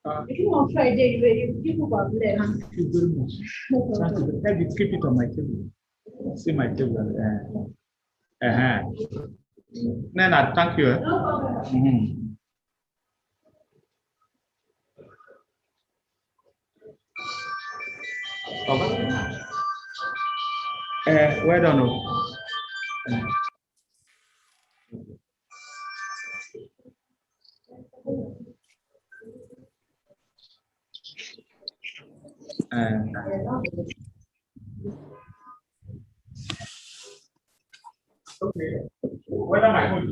On Friday, people are blessed. Thank you very much. Thank you. Keep it on my table. See my table. Nana, thank you. Well done. Okay. What am I going to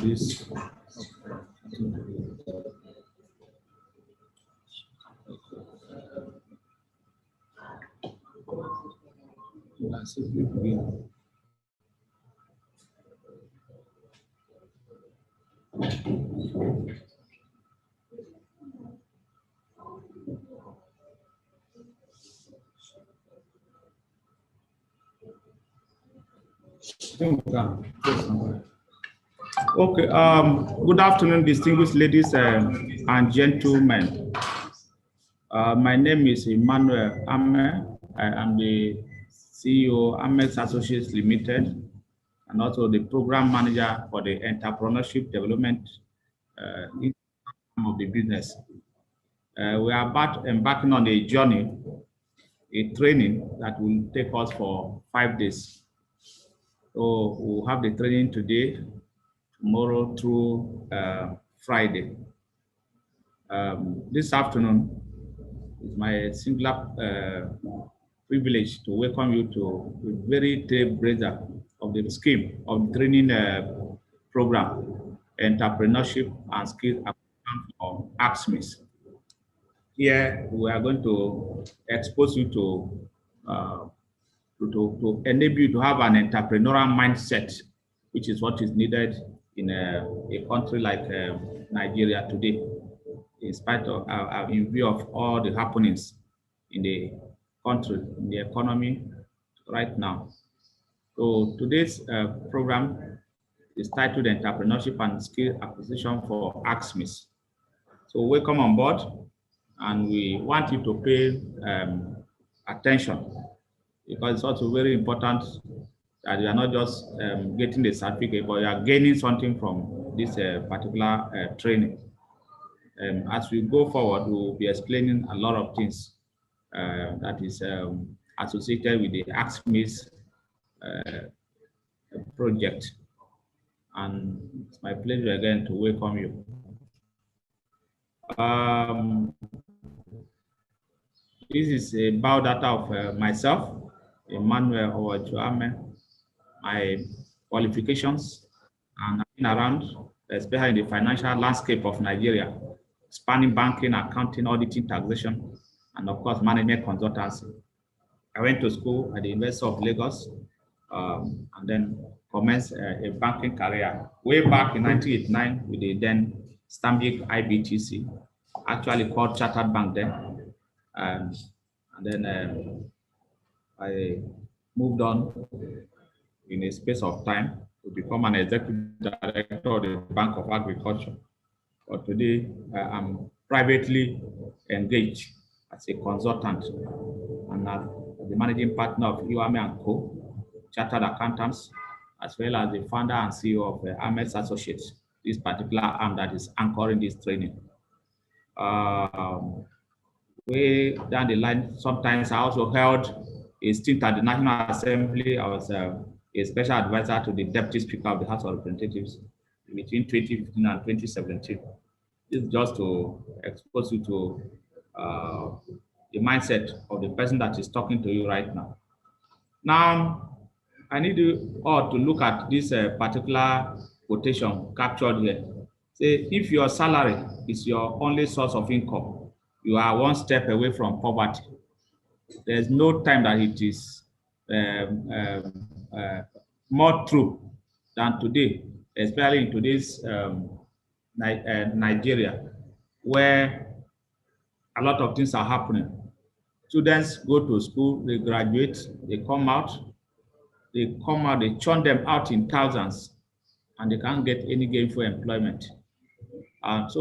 this? Okay. Good afternoon, distinguished ladies and gentlemen. My name is Emmanuel Ame. I am the CEO AMEX Associates Limited, and also the program manager for the entrepreneurship development of the business. We are embarking on a journey, a training that will take us for 5 days. So we'll have the training today, tomorrow through Friday. This afternoon, it's my singular privilege to welcome you to a very trailblazer of the scheme of training program, entrepreneurship and skills acquisition for AGSMEIS. Here, we are going to expose you to enable you to have an entrepreneurial mindset, which is what is needed in a country like Nigeria today, in spite of, in view of all the happenings in the country, in the economy right now. So today's program is titled Entrepreneurship and Skill Acquisition for AGSMEIS. So welcome on board, and we want you to pay attention, because it's also very important that you are not just getting the certificate, but you are gaining something from this particular training. As we go forward, we will be explaining a lot of things that is associated with the AGSMEIS project. And it's my pleasure again to welcome you. This is a biodata of myself, Emmanuel Owajuame. My qualifications, and I've been around, especially in the financial landscape of Nigeria, spanning banking, accounting, auditing, taxation, and of course, management consultancy. I went to school at the University of Lagos, and then commenced a banking career way back in 1989 with the then Stanbic IBTC, actually called Chartered Bank then. And then I moved on in a space of time to become an executive director of the Bank of Agriculture. But today, I'm privately engaged as a consultant and as the managing partner of Iwame & Co. Chartered Accountants, as well as the founder and CEO of AMEX Associates, this particular arm that is anchoring this training. Way down the line, sometimes I also held a stint at the National Assembly. I was a special advisor to the Deputy Speaker of the House of Representatives between 2015 and 2017. This is just to expose you to the mindset of the person that is talking to you right now. Now, I need you all to look at this particular quotation captured here. Say, if your salary is your only source of income, you are one step away from poverty. There's no time that it is more true than today, especially in today's Nigeria, where a lot of things are happening. Students go to school, they graduate, they come out, they churn them out in thousands, and they can't get any gainful employment. But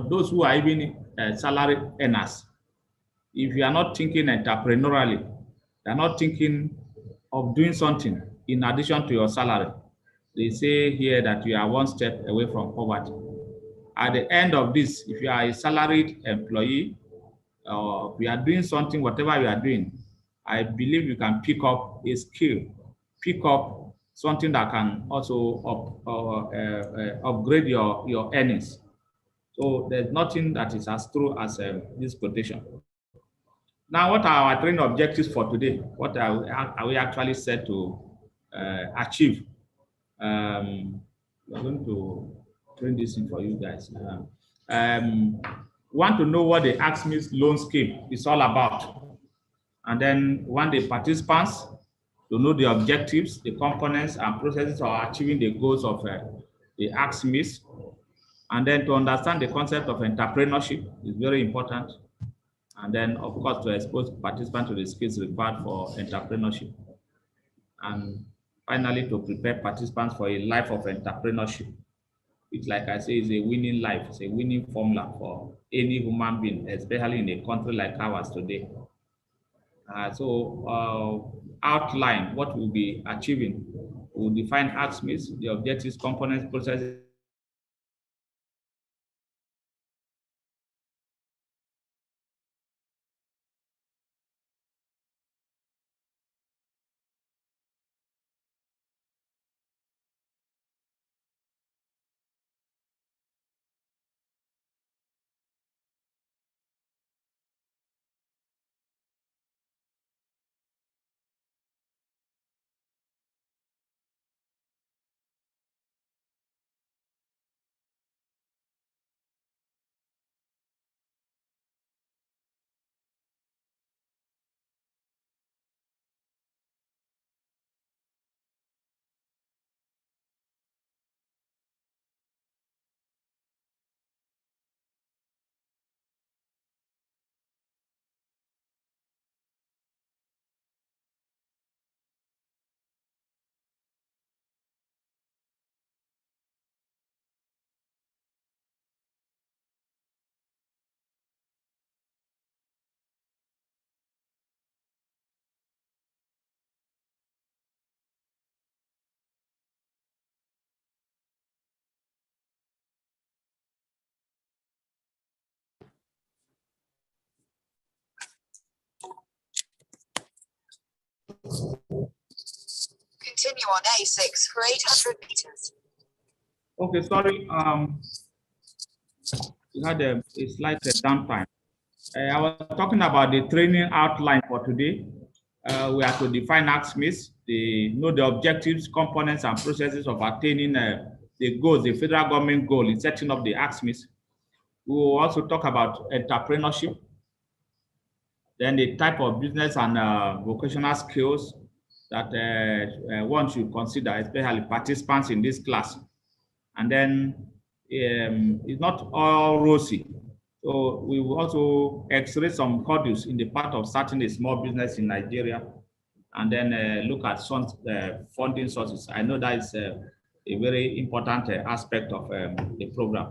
those who are even salary earners, if you are not thinking entrepreneurially, you are not thinking of doing something in addition to your salary, they say here that you are one step away from poverty. At the end of this, if you are a salaried employee, or if you are doing something, whatever you are doing, I believe you can pick up a skill, pick up something that can also upgrade your earnings. So there's nothing that is as true as this quotation. Now, what are our training objectives for today? What are we actually set to achieve? We're going to train this in for you guys. Want to know what the AGSMEIS loan scheme is all about. And then want the participants to know the objectives, the components, and processes of achieving the goals of the AGSMEIS. And then to understand the concept of entrepreneurship is very important. And then, of course, to expose participants to the skills required for entrepreneurship. And finally, to prepare participants for a life of entrepreneurship, which, like I say, is a winning life. It's a winning formula for any human being, especially in a country like ours today. Outline what we'll be achieving. We'll define AGSMEIS, the objectives, components, processes, Continue on A6 for 800 meters. Okay, sorry. We had a slight downtime. I was talking about the training outline for today. we are to define AGSMEIS, know the objectives, components, and processes of attaining the goals, the federal government goal in setting up the AGSMEIS. We will also talk about entrepreneurship, then the type of business and vocational skills that one should consider, especially participants in this class. And then it's not all rosy. So we will also x-ray some hurdles in the part of starting a small business in Nigeria, and then look at some funding sources. I know that is a very important aspect of the program,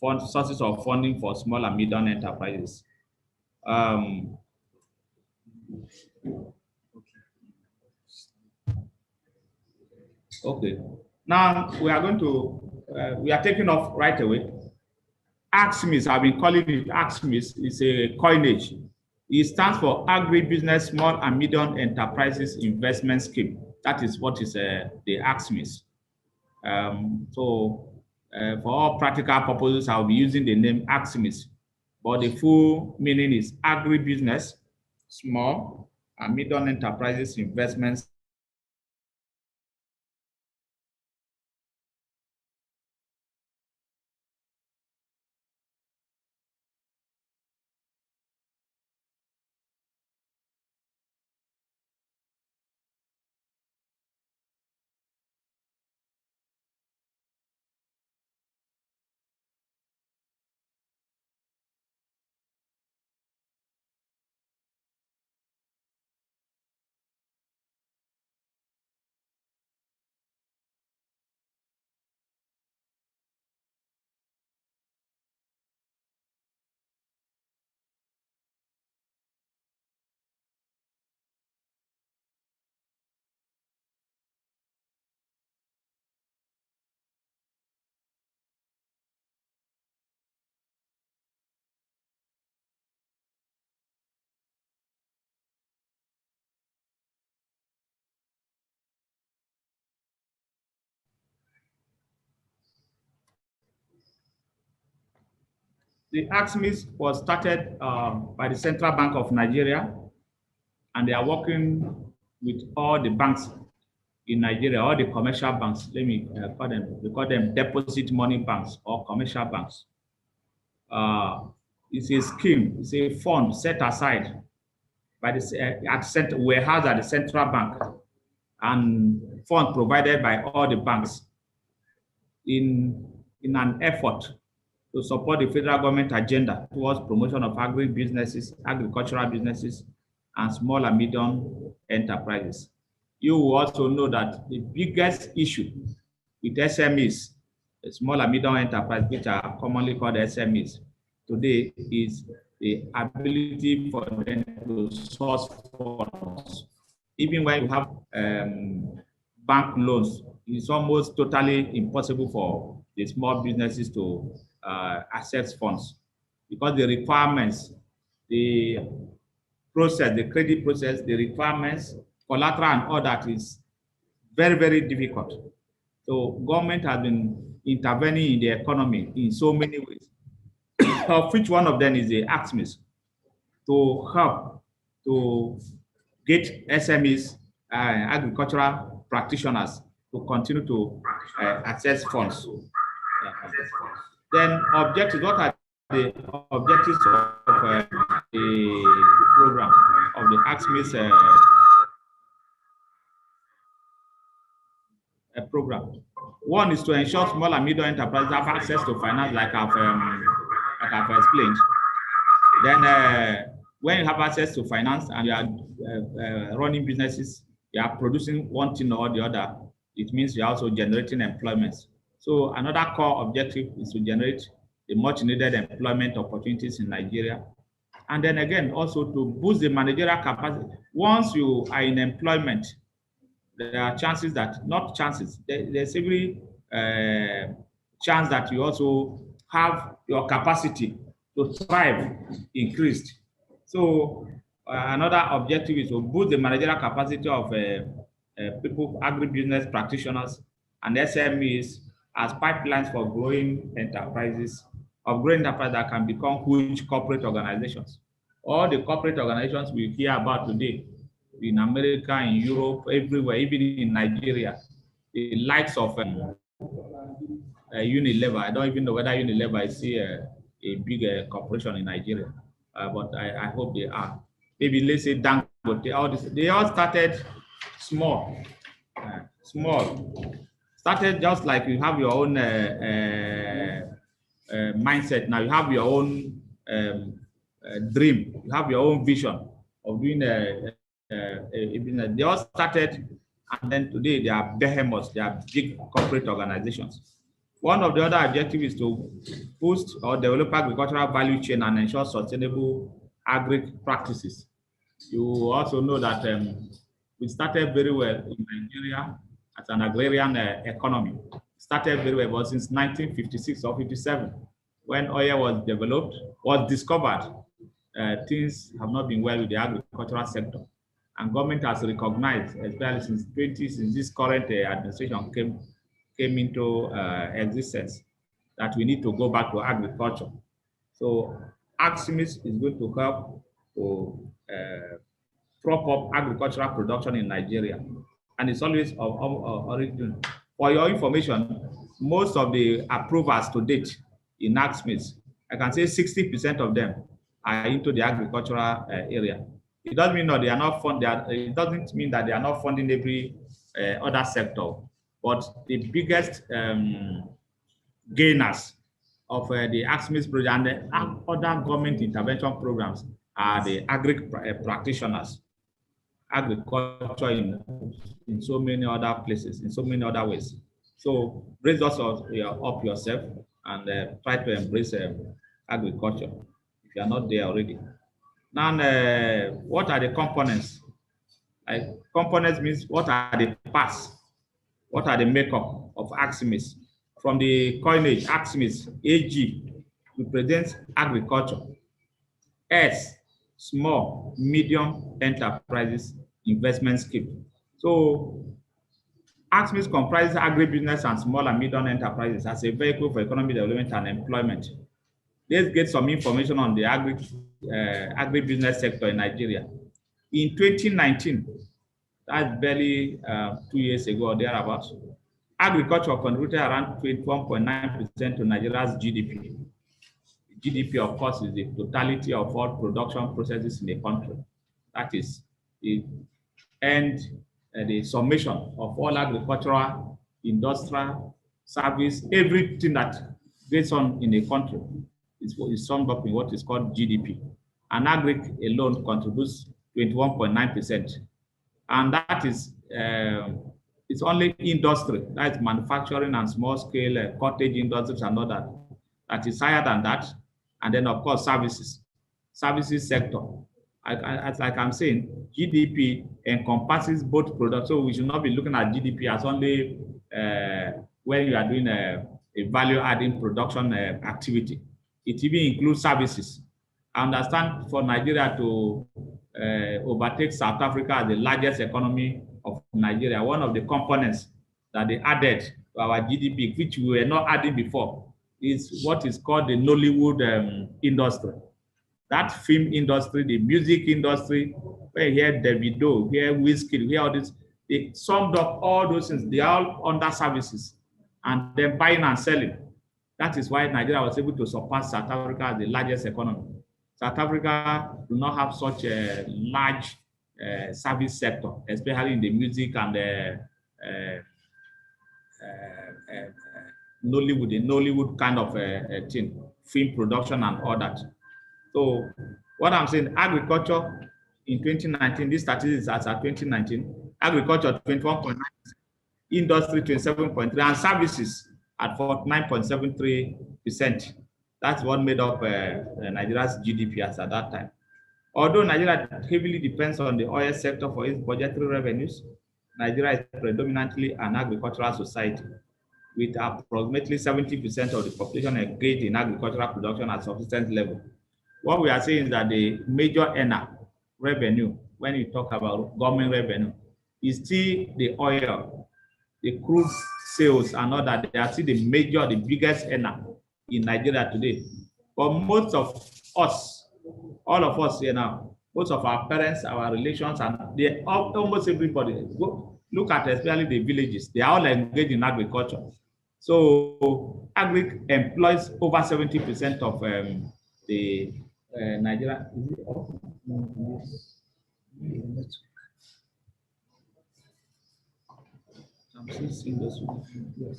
sources of funding for small and medium enterprises. Okay, now we are going to, we are taking off right away. AGSMEIS, I've been calling it AGSMEIS, is a coinage. It stands for Agribusiness Small and Medium Enterprises Investment Scheme. That is what is the AGSMEIS. For all practical purposes, I'll be using the name AGSMEIS, but the full meaning is Agribusiness Small and Medium Enterprises Investments. The AGSMEIS was started by the Central Bank of Nigeria, and they are working with all the banks in Nigeria, all the commercial banks. Let me call them, we call them deposit money banks or commercial banks. It's a scheme, it's a fund set aside by the warehouse at the Central Bank, and fund provided by all the banks in an effort to support the federal government agenda towards promotion of agribusinesses, agricultural businesses, and small and medium enterprises. You will also know that the biggest issue with SMEs, the small and medium enterprises, which are commonly called SMEs, today is the ability for them to source funds. Even when you have bank loans, it's almost totally impossible for the small businesses to access funds, because the requirements, the process, the credit process, the requirements, collateral and all that is very, very difficult. So government has been intervening in the economy in so many ways, of which one of them is the AGSMEIS, to help to get SMEs, agricultural practitioners, to continue to access funds. Then objectives, what are the objectives of the program, of the AGSMEIS program? One is to ensure small and medium enterprises have access to finance, like I've explained. Then when you have access to finance and you are running businesses, you are producing one thing or the other, it means you're also generating employment. So another core objective is to generate the much needed employment opportunities in Nigeria. And then again, also to boost the managerial capacity. Once you are in employment, there are chances that, not chances, there's every chance that you also have your capacity to thrive increased. So another objective is to boost the managerial capacity of people, agribusiness practitioners and SMEs as pipelines for growing enterprises, that can become huge corporate organizations. All the corporate organizations we hear about today, in America, in Europe, everywhere, even in Nigeria. The likes of Unilever. I don't even know whether Unilever is a big corporation in Nigeria, but I hope they are. Maybe let's say Dangote. All this, they all started small, small. Started just like you have your own mindset. Now you have your own dream. You have your own vision of doing a business. They all started, and then today they are behemoths. They are big corporate organizations. One of the other objectives is to boost or develop agricultural value chain and ensure sustainable agri practices. You also know that we started very well in Nigeria as an agrarian economy. Started very well, but since 1956 or 57, when oil was discovered, things have not been well with the agricultural sector. And government has recognized, especially since this current administration came into existence, that we need to go back to agriculture. So AGSMEIS is going to help to prop up agricultural production in Nigeria. And it's always of origin. For your information, most of the approvals to date in AGSMEIS, I can say 60% of them are into the agricultural area. It doesn't mean that they are not funding. It doesn't mean that they are not funding every other sector. But the biggest gainers of the AGSMEIS project and the other government intervention programs are the agri practitioners, agriculture in so many other places, in so many other ways. So raise us up yourself and try to embrace agriculture if you are not there already. Now, what are the components? Like components means what are the parts? What are the makeup of AGSMEIS? From the coinage, AGSMEIS, AG, represents agriculture. S, small, medium enterprises investment scheme. So AGSMEIS comprises agribusiness and small and medium enterprises as a vehicle for economic development and employment. Let's get some information on the agribusiness sector in Nigeria. In 2019, that's barely 2 years ago or thereabouts, agriculture contributed around 21.9% to Nigeria's GDP. GDP, of course, is the totality of all production processes in the country. That is the end, the summation of all agricultural, industrial, service, everything that goes on in a country is summed up in what is called GDP. And agri alone contributes 21.9%. And that is, it's only industry, that's manufacturing and small scale cottage industries and all that. That is higher than that. And then, of course, services sector. As like I'm saying, GDP encompasses both products. So we should not be looking at GDP as only when you are doing a value-adding production activity. It even includes services. I understand for Nigeria to overtake South Africa as the largest economy of Nigeria, one of the components that they added to our GDP, which we were not adding before, is what is called the Nollywood industry. That film industry, the music industry, where you hear Davido, hear Wizkid, hear all this, they summed up all those things. They are all under services and then buying and selling. That is why Nigeria was able to surpass South Africa as the largest economy. South Africa do not have such a large service sector, especially in the music and the Nollywood kind of thing, film production and all that. So what I'm saying, agriculture in 2019, this statistics as at 2019, agriculture 21.9%, industry 27.3%, and services at 49.73%. That's what made up Nigeria's GDP as at that time. Although Nigeria heavily depends on the oil sector for its budgetary revenues, Nigeria is predominantly an agricultural society, with approximately 70% of the population engaged in agricultural production at subsistence level. What we are saying is that the major earner revenue, when you talk about government revenue, is still the oil, the crude sales and all that. They are still the biggest earner in Nigeria today. But most of us, all of us here now, most of our parents, our relations, and almost everybody. Go, look at especially the villages. They are all engaged in agriculture. So agri employs over 70% of the Nigeria. I'm still seeing this one. Yes.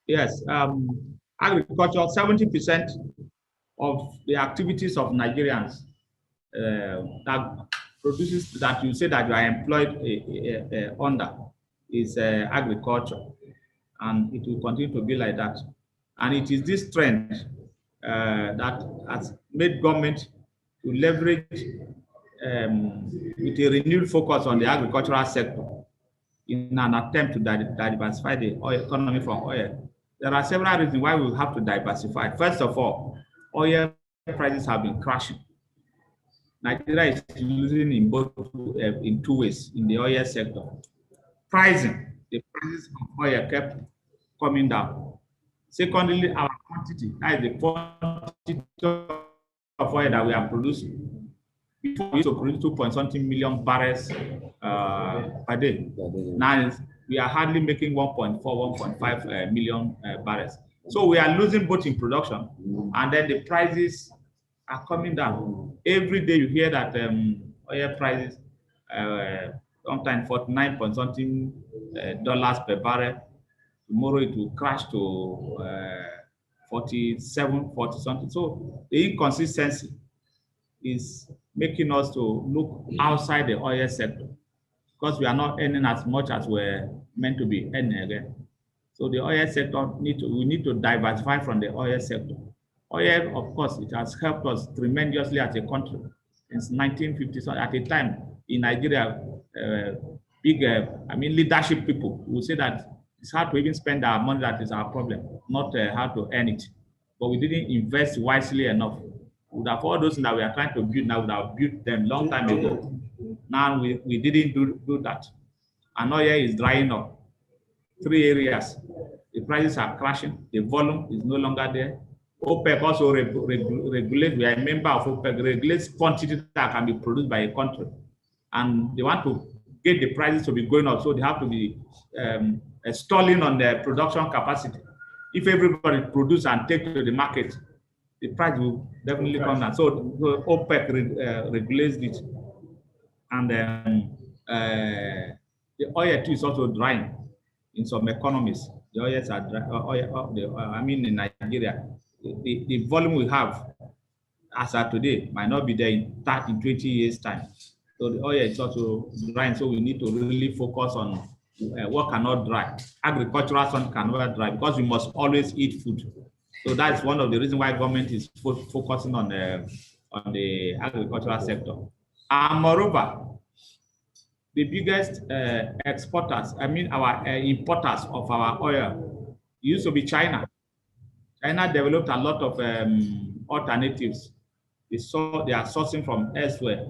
Yes, agriculture, 70% of the activities of Nigerians that produces, that you say that you are employed under is agriculture, and it will continue to be like that. And it is this trend that has made government to leverage with a renewed focus on the agricultural sector in an attempt to diversify the oil economy from oil. There are several reasons why we have to diversify. First of all, oil prices have been crashing. Nigeria is losing in both in two ways in the oil sector. Pricing, the prices of oil kept coming down. Secondly, our quantity, that is the quantity of oil that we are producing. Before we used to produce 2.something million barrels per day. Now we are hardly making 1.4, 1.5 million barrels. So we are losing both in production, and then the prices are coming down. Every day you hear that oil prices sometimes 49 point something dollars per barrel. Tomorrow it will crash to 47, 40 something. So the inconsistency is making us to look outside the oil sector because we are not earning as much as we're meant to be earning again. So the oil sector we need to diversify from the oil sector. Oil, of course, it has helped us tremendously as a country since 1950. So at a time in Nigeria, leadership people will say that it's hard to even spend our money. That is our problem, not how to earn it. But we didn't invest wisely enough. Would have all those that we are trying to build now would have built them long time ago. Now we didn't do that. And oil is drying up. 3 areas. The prices are crashing. The volume is no longer there. OPEC also regulates. We are a member of OPEC, regulates quantity that can be produced by a country. And they want to get the prices to be going up, so they have to be stalling on their production capacity. If everybody produce and take to the market, the price will definitely come down. So OPEC regulates it. And the oil too is also drying in some economies. The oils are dry. In Nigeria, the volume we have as of today might not be there in 20 years' time. So the oil is also drying. So we need to really focus on what cannot dry. Agricultural sun cannot dry because we must always eat food. So that's one of the reasons why government is focusing on the agricultural sector. And moreover, the biggest exporters, our importers of our oil, used to be China. China developed a lot of alternatives. They are sourcing from elsewhere.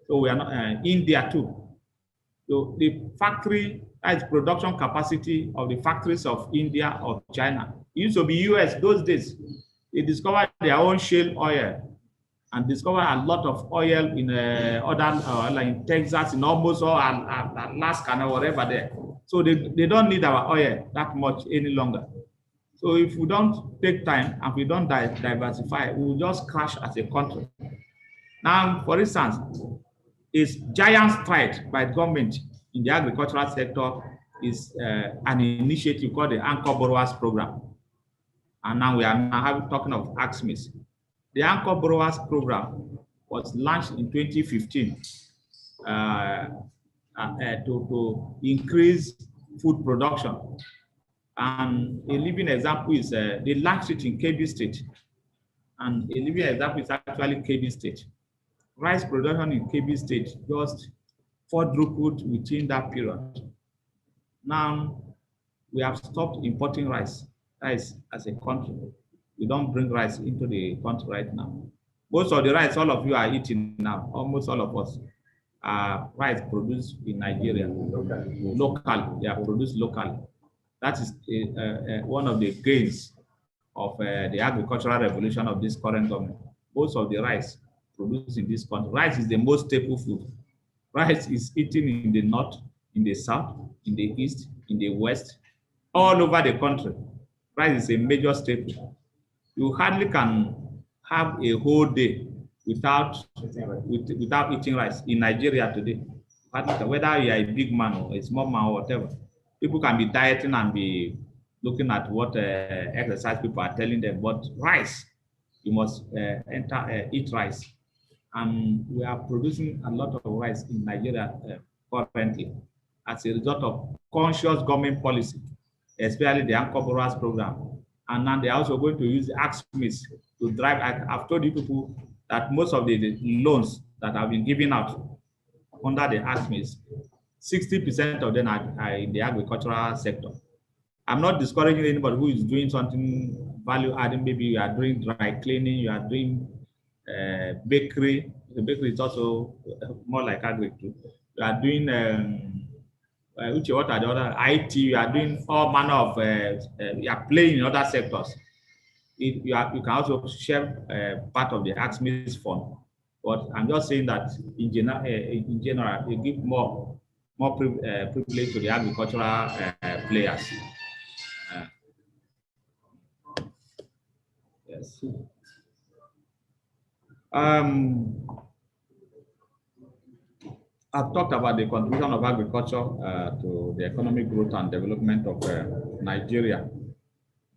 So we are not India too. So the factory, that is production capacity of the factories of India or China. It used to be US those days. They discovered their own shale oil and discovered a lot of oil in like in Texas, in almost all Alaska or whatever there. So they don't need our oil that much any longer. So if we don't take time and we don't diversify, we will just crash as a country. Now, for instance, is giant strike by government in the agricultural sector is an initiative called the Anchor Borrowers Program. And now we are now talking of AGSMEIS. The Anchor Borrowers Program was launched in 2015 to increase food production. And a living example is they launched it in Kebbi State. And a living example is actually Kebbi State. Rice production in Kebbi State just quadrupled within that period. Now, we have stopped importing rice. That is, as a country, we don't bring rice into the country right now. Most of the rice all of you are eating now, almost all of us, rice produced in Nigeria. Local, they are produced locally. That is one of the gains of the agricultural revolution of this current government. Most of the rice produced in this country. Rice is the most staple food. Rice is eaten in the north, in the south, in the east, in the west, all over the country. Rice is a major staple. You hardly can have a whole day without eating rice in Nigeria today. Whether you are a big man or a small man or whatever, people can be dieting and be looking at what exercise people are telling them. But rice, you must eat rice. And we are producing a lot of rice in Nigeria currently as a result of conscious government policy, especially the Anchor Borrowers program. And now they're also going to use the AGSMEIS to drive. I've told you people that most of the loans that have been given out under the AGSMEIS, 60% of them are in the agricultural sector. I'm not discouraging anybody who is doing something value adding. Maybe you are doing dry cleaning, you are doing bakery. The bakery is also more like agri too. You are doing what are the other IT? You are doing all manner of. You are playing in other sectors. You can also share part of the AGSMEIS fund. But I'm just saying that in general, they give more privilege to the agricultural players. Yes. I've talked about the contribution of agriculture to the economic growth and development of Nigeria,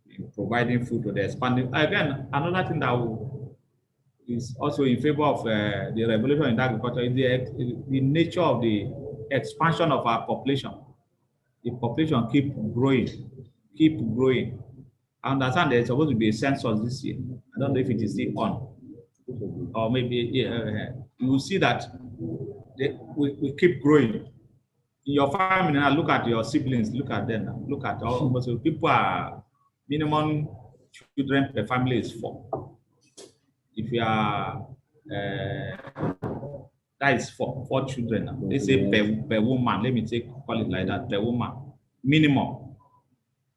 in providing food to the expanding. Again, another thing that is also in favor of the revolution in agriculture is the nature of the expansion of our population. The population keep growing. I understand there's supposed to be a census this year. I don't know if it is still on. Or maybe you will see that we keep growing. In your family now, look at your siblings, look at them now. Look at all so people are minimum children per family is 4. If you are that is 4 children now. They say per woman. Let me call it like that, per woman. Minimum.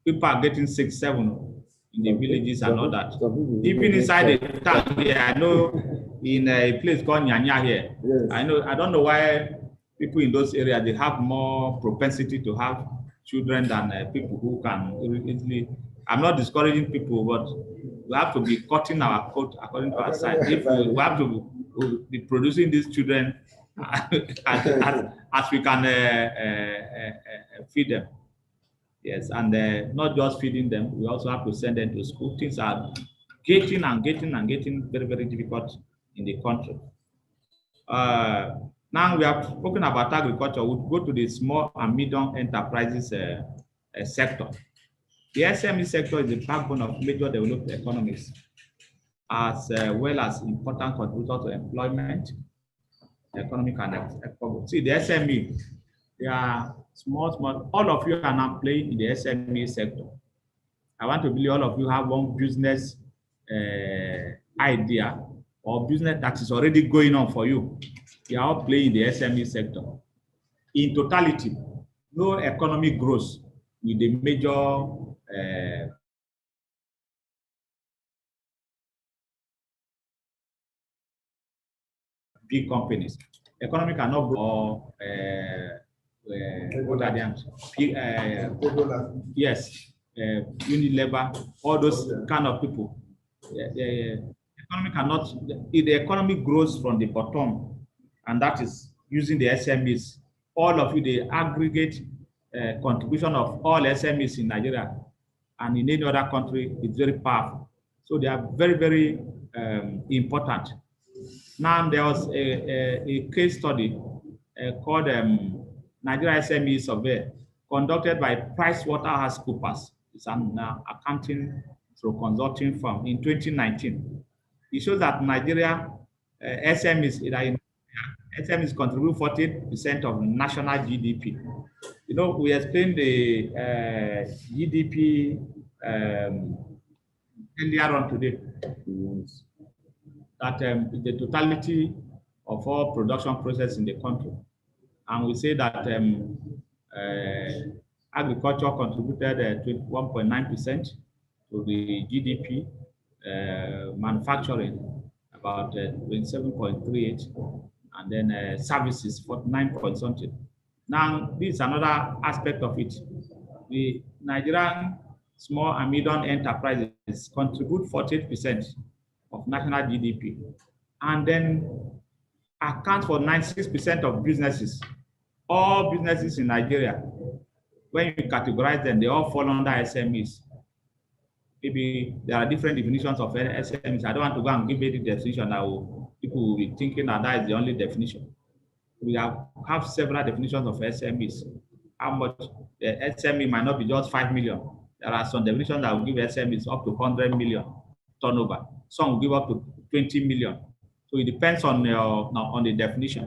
People are getting 6, 7 in the villages and all that. Even inside the town here, I know in a place called Nyanya here. Yes. I don't know why people in those areas, they have more propensity to have children than people who can easily. I'm not discouraging people, but we have to be cutting our coat according to our size. If we have to be producing these children as we can feed them. Yes, and not just feeding them, we also have to send them to school. Things are getting very, very difficult in the country. Now we have spoken about agriculture. We'll go to the small and medium enterprises sector. The SME sector is the backbone of major developed economies, as well as important contributor to employment, economic and export. See, the SME, they are small. All of you are now playing in the SME sector. I want to believe all of you have one business idea or business that is already going on for you. You are all playing in the SME sector. In totality, no economy grows with the major big companies. Economy cannot grow. What are they? Yes, Unilever, all those kind of people. The economy cannot. The economy grows from the bottom, and that is using the SMEs. All of you, the aggregate contribution of all SMEs in Nigeria and in any other country is very powerful. So they are very, very important. Now there was a case study called Nigeria SME Survey conducted by PricewaterhouseCoopers. It's an accounting through consulting firm in 2019. It shows that Nigeria SMEs contribute 40% of national GDP. You know, we explained the GDP earlier on today. That the totality of all production process in the country. And we say that agriculture contributed 21.9% to the GDP, manufacturing about 27.38, and then services 49 point something. Now, this is another aspect of it. The Nigerian small and medium enterprises contribute 48% of national GDP, and then account for 96% of businesses. All businesses in Nigeria, when you categorize them, they all fall under SMEs. Maybe there are different definitions of SMEs. I don't want to go and give you the definition that people will be thinking that is the only definition. We have several definitions of SMEs. How much the SME might not be just 5 million. There are some definitions that will give SMEs up to 100 million turnover. Some will give up to 20 million. So it depends on the definition.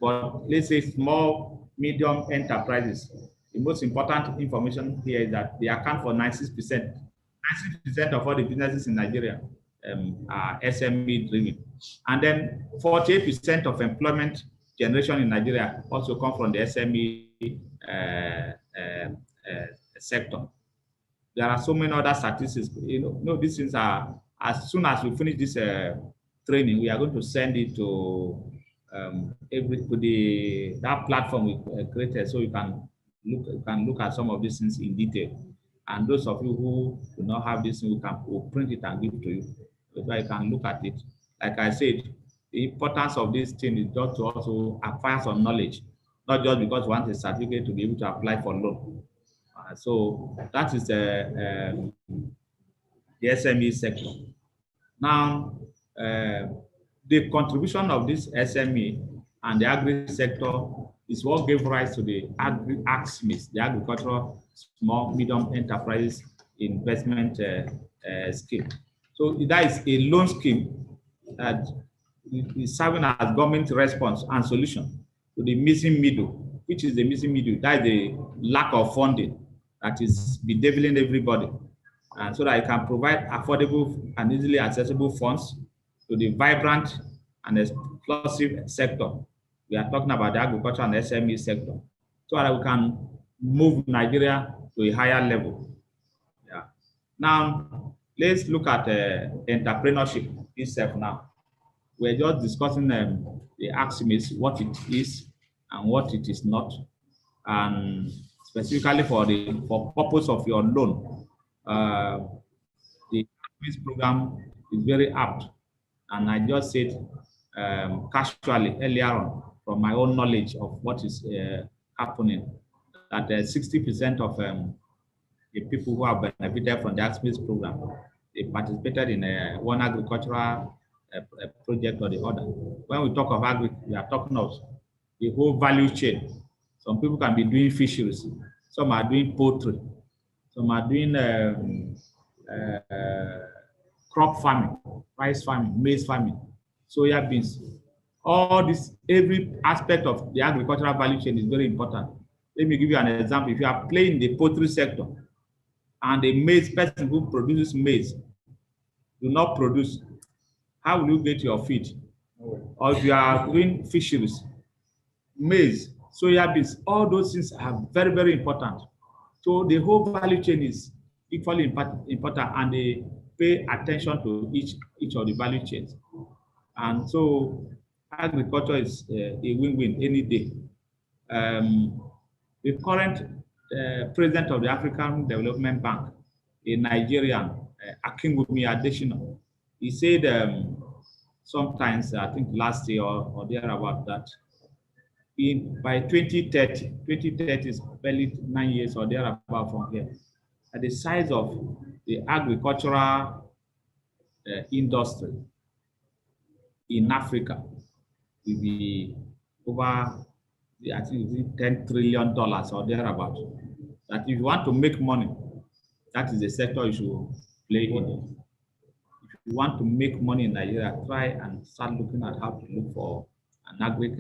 But let's say small, medium enterprises. The most important information here is that they account for 96%. 96% of all the businesses in Nigeria are SME driven. And then 48% of employment generation in Nigeria also come from the SME sector. There are so many other statistics. These things are, as soon as we finish this training, we are going to send it to that platform we created, so you can look at some of these things in detail. And those of you who do not have this, we'll print it and give it to you, so you can look at it. Like I said, the importance of this thing is just to also acquire some knowledge, not just because we want a certificate to be able to apply for loan. So that is the SME sector. Now, the contribution of this SME and the agri sector is what gave rise to the AGSMEIS, the Agricultural Small Medium Enterprise Investment Scheme. So that is a loan scheme that is serving as government response and solution to the missing middle. Which is the missing middle? That is the lack of funding that is bedeviling everybody. And so that it can provide affordable and easily accessible funds to the vibrant and explosive sector. We are talking about the agriculture and SME sector, so that we can move Nigeria to a higher level. Yeah. Now, let's look at entrepreneurship itself now. We're just discussing the AGSMEIS, what it is and what it is not, and specifically for purpose of your loan. The AGSMEIS program is very apt, and I just said casually earlier on from my own knowledge of what is happening, that 60% of the people who have benefited from the AGSMEIS program, they participated in one agricultural project or the other. When we talk of agri, we are talking of the whole value chain. Some people can be doing fisheries, some are doing poultry, some are doing crop farming, rice farming, maize farming, soya beans. All this, every aspect of the agricultural value chain is very important. Let me give you an example. If you are playing the poultry sector and a maize person who produces maize do not produce, how will you get your feed? Or if you are doing fisheries, maize, soya beans, all those things are very, very important. So the whole value chain is equally important, and they pay attention to each of the value chains. And so agriculture is a win-win any day. The current president of the African Development Bank, a Nigerian, Akinwumi Adesina, he said sometimes, I think last year or thereabout, that by 2030 is barely 9 years or thereabout from here, at the size of the agricultural industry in Africa will be over, I think it's $10 trillion or thereabout. That if you want to make money, that is the sector you should play in. If you want to make money in Nigeria, try and start looking at how to look for an agri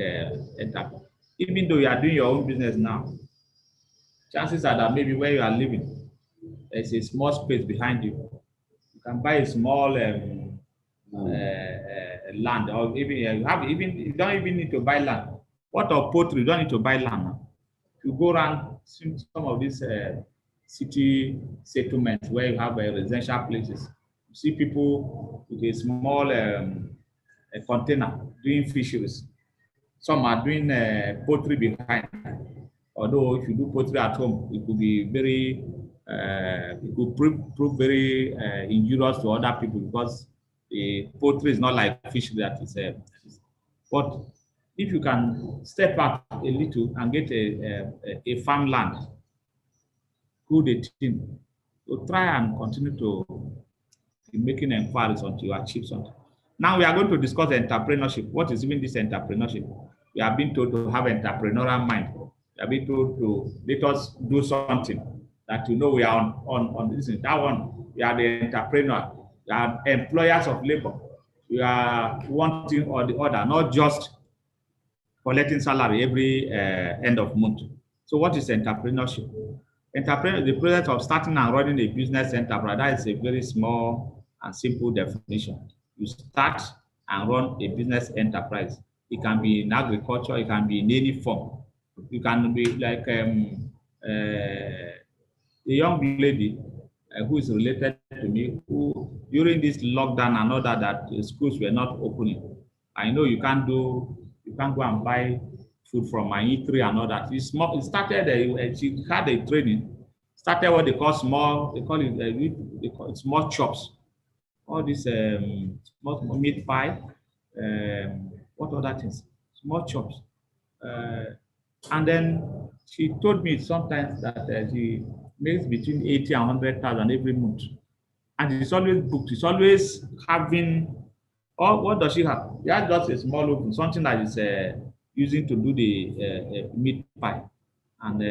enterprise. Even though you are doing your own business now, chances are that maybe where you are living, there's a small space behind you. You can buy a small land, or even you don't even need to buy land. What of poultry? You don't need to buy land. You go around some of these city settlements where you have residential places. You see people with a small a container doing fisheries. Some are doing poultry behind. Although if you do poultry at home, it could be very, it could prove very injurious to other people, because the poultry is not like fish that is. But if you can step out a little and get a farmland, good a thing, so try and continue to be making inquiries until you achieve something. Now we are going to discuss entrepreneurship. What is even this entrepreneurship? We have been told to have entrepreneurial mind. We have been told to let us do something that we know we are on this. That one, we are the entrepreneur. We are employers of labor. We are one thing or the other, not just collecting salary every end of month. So what is entrepreneurship? Entrepreneur, the process of starting and running a business enterprise. That is a very small and simple definition. You start and run a business enterprise. It can be in agriculture, it can be in any form. You can be like a young lady who is related to me, who during this lockdown and all that the schools were not opening. I know you can't go and buy food from my eatery and all that. It started, she had a training, started what they call small, they call it small chops. All this small meat pie, what other things? Small chops. And then she told me sometimes that she makes between 80 and 100,000 every month. And she's always booked. She's always having, what does she have? She has just a small oven, something that is using to do the meat pie. And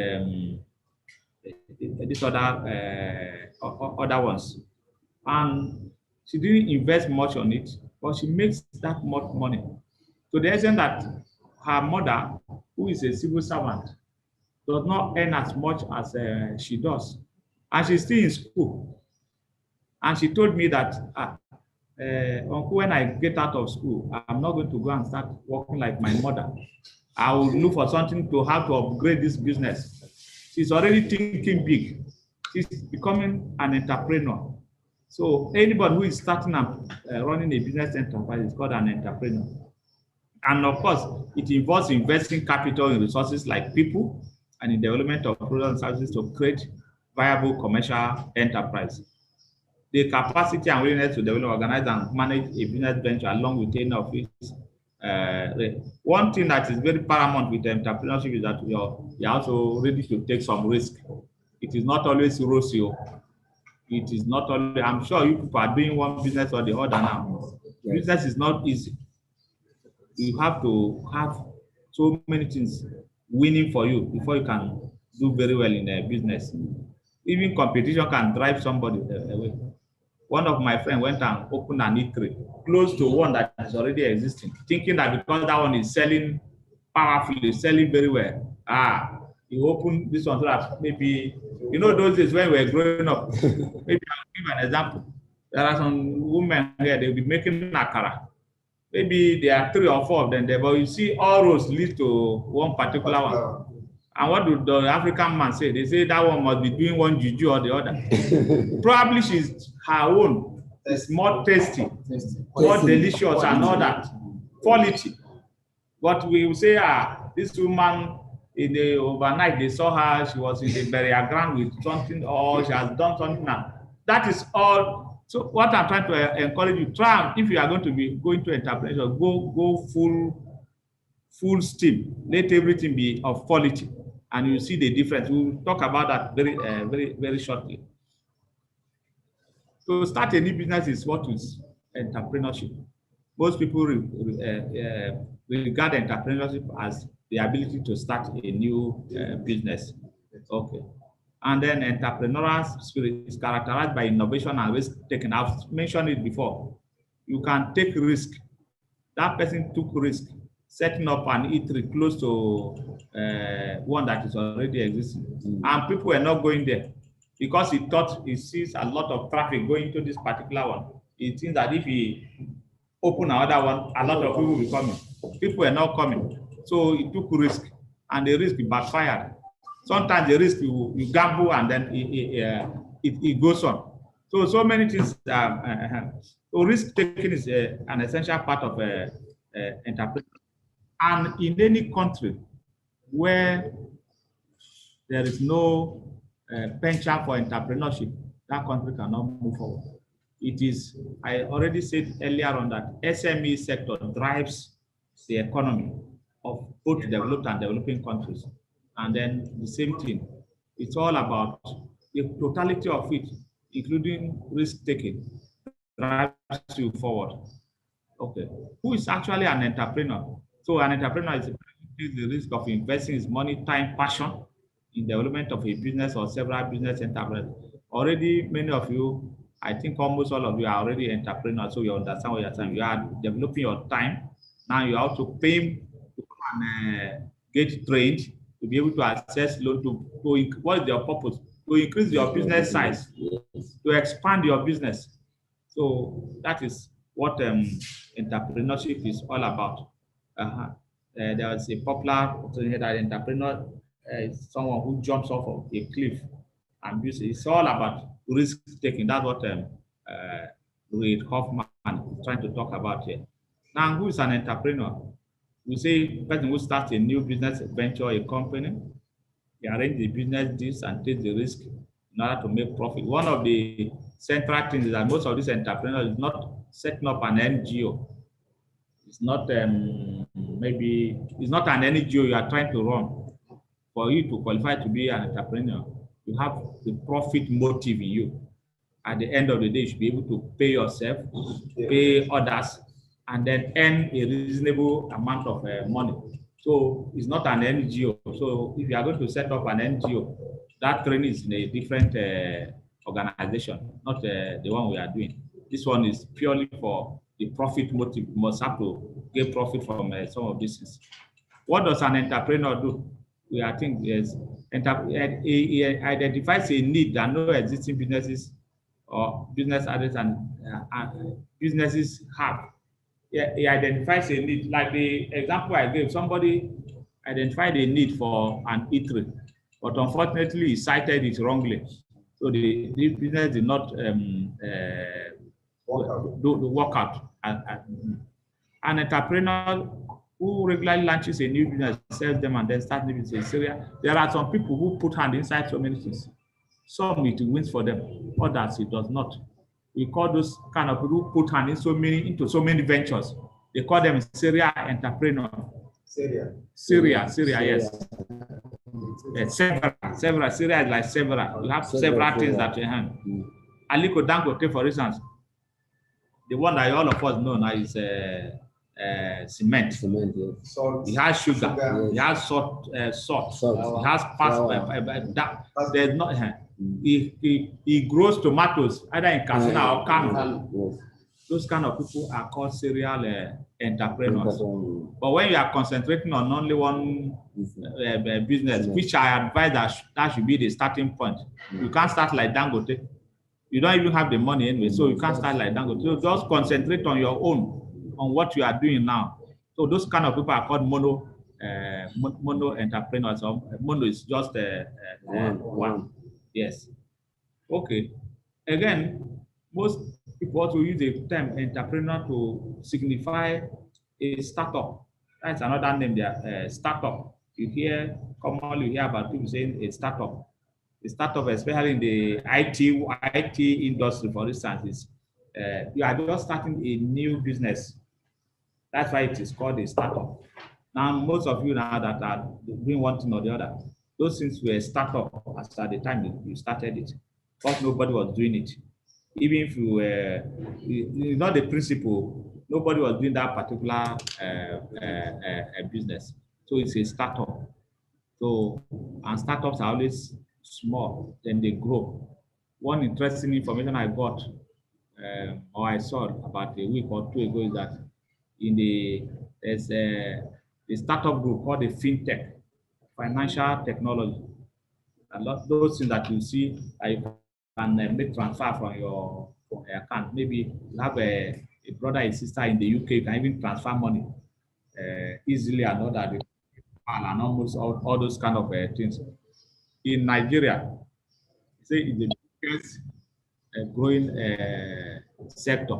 these other ones. And she didn't invest much on it, but she makes that much money. To the extent that her mother, who is a civil servant, does not earn as much as she does. And she's still in school. And she told me that, Uncle, when I get out of school, I'm not going to go and start working like my mother. I will look for something to how to upgrade this business. She's already thinking big. She's becoming an entrepreneur. So anybody who is starting and running a business enterprise is called an entrepreneur. And of course, it involves investing capital in resources like people and in development of products and services to create viable commercial enterprise. The capacity and willingness to develop, organize, and manage a business venture along with any of its. One thing that is very paramount with entrepreneurship is that you're also ready to take some risk. It is not always rosy. It is not only, I'm sure you people are doing one business or the other now. Yes. Business is not easy. You have to have so many things winning for you before you can do very well in a business. Even competition can drive somebody away. One of my friends went and opened an eatery close to one that is already existing, thinking that because that one is selling powerfully, selling very well. He opened this one so that maybe, you know, those days when we were growing up, maybe I'll give an example. There are some women here, they'll be making akara. Maybe there are 3 or 4 of them there, but you see all roads lead to one particular one. And what do the African man say? They say that one must be doing one juju or the other. Probably her own is more tasty, more delicious and all that. Quality. But we will say, this woman, in the overnight, they saw her, she was in the burial ground with something, or she has done something. That is all. So what I'm trying to encourage you, try, if you are going to be going to entrepreneurship, go full steam. Let everything be of quality, and you see the difference. We'll talk about that very shortly. To start a new business is what is entrepreneurship. Most people regard entrepreneurship as the ability to start a new business. Okay. And then entrepreneurial spirit is characterized by innovation and risk taking. I've mentioned it before. You can take risk. That person took risk setting up an eatery close to one that is already existing. And people were not going there because he thought he sees a lot of traffic going to this particular one. He thinks that if he open another one, a lot of people will be coming. People are not coming. So it took risk, and the risk backfired. Sometimes the risk you gamble and then it goes on. So many things. So risk taking is an essential part of entrepreneurship. And in any country where there is no penchant for entrepreneurship, that country cannot move forward. It is, I already said earlier on that SME sector drives the economy of both developed and developing countries. And then the same thing, it's all about the totality of it, including risk taking, drives you forward. Okay, who is actually an entrepreneur? So an entrepreneur is the risk of investing his money, time, passion in development of a business or several business enterprises. Already, many of you, I think almost all of you are already entrepreneurs, so you understand what you're saying. You are developing your time. Now you have to pay to come and get trained to be able to access loan to what is your purpose? To increase your business size, to expand your business. So that is what entrepreneurship is all about. There was a popular saying that entrepreneur is someone who jumps off of a cliff and it's all about risk taking. That's what Reid Hoffman is trying to talk about here. Now, who is an entrepreneur? We say person who starts a new business venture, a company, they arrange the business deals and take the risk in order to make profit. One of the central things is that most of these entrepreneurs is not setting up an NGO. It's not maybe it's not an NGO you are trying to run. For you to qualify to be an entrepreneur, you have the profit motive in you. At the end of the day, you should be able to pay yourself, pay others, and then earn a reasonable amount of money. So it's not an NGO. So if you are going to set up an NGO, that training is in a different organization, not the one we are doing. This one is purely for the profit motive. You must have to get profit from some of these things. What does an entrepreneur do? I think yes, he identifies a need that no existing businesses or business others and businesses have. He identifies a need, like the example I gave. Somebody identified a need for an eatery, but unfortunately he cited it wrongly. So the business did not work out. An entrepreneur who regularly launches a new business, sells them, and then starts new business in Syria. There are some people who put hand inside so many things. Some it wins for them, others it does not. We call those kind of people who put hand into so many ventures. They call them serial entrepreneurs. Syria, yes. Several. Syria is like several. You have several things at your hand. Aliko Dangote, for instance, the one that all of us know now is cement. Yes. He has sugar. Yes. He has salt. He has pasta. There's not. He grows tomatoes either in Katsina or Kano. Yes. Those kind of people are called serial entrepreneurs. But when you are concentrating on only one business, which I advise that should be the starting point. You can't start like Dangote. You don't even have the money anyway, so you can't start like Dangote. So just concentrate on your own, on what you are doing now. So those kind of people are called mono entrepreneurs. Mono is just one. Yes. Okay. Again, most people also use the term entrepreneur to signify a startup. That's another name there, startup. Commonly you hear about people saying a startup. The startup, especially in the IT industry, for instance, is you are just starting a new business. That's why it is called a startup. Now, most of you now that are doing one thing or the other, those things were startup as at the time you started it, but nobody was doing it. Even if you were not the principal, nobody was doing that particular business. So it's a startup. So, and startups are always small, then they grow. One interesting information I got or I saw about a week or two ago is that there's a startup group called the FinTech, financial technology. A lot of those things that you see, you can make transfer from your account. Maybe you have a brother, a sister in the UK, you can even transfer money easily and all that, and almost all those kind of things. In Nigeria, say it's the biggest growing sector.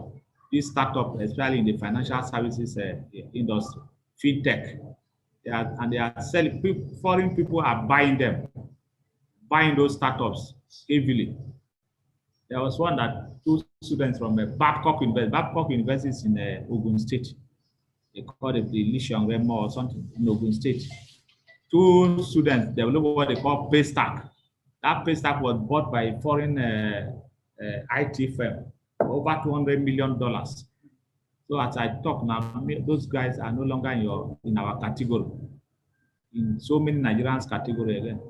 This startup, especially in the financial services industry, fintech, they are selling. Foreign people are buying them, buying those startups heavily. There was one that two students from Babcock University is in Ogun State. They call it the Lishon Remo or something in Ogun State. Two students developed what they call Paystack. That Paystack was bought by a foreign IT firm for over $200 million. So as I talk now, those guys are no longer in our category. In so many Nigerians category again.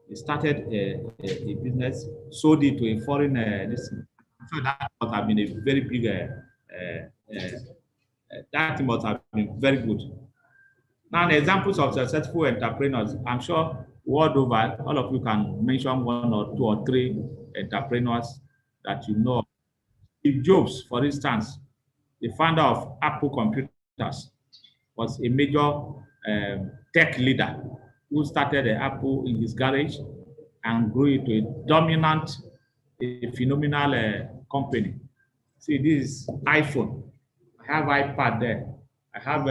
They started a business, sold it to a foreign listen. So that must have been a very big that must have been very good. Now, examples of successful entrepreneurs, I'm sure world over, all of you can mention one or two or three entrepreneurs that you know. Steve Jobs, for instance, the founder of Apple Computers, was a major tech leader who started Apple in his garage and grew it to a dominant, phenomenal company. See, this is iPhone. I have iPad there. I have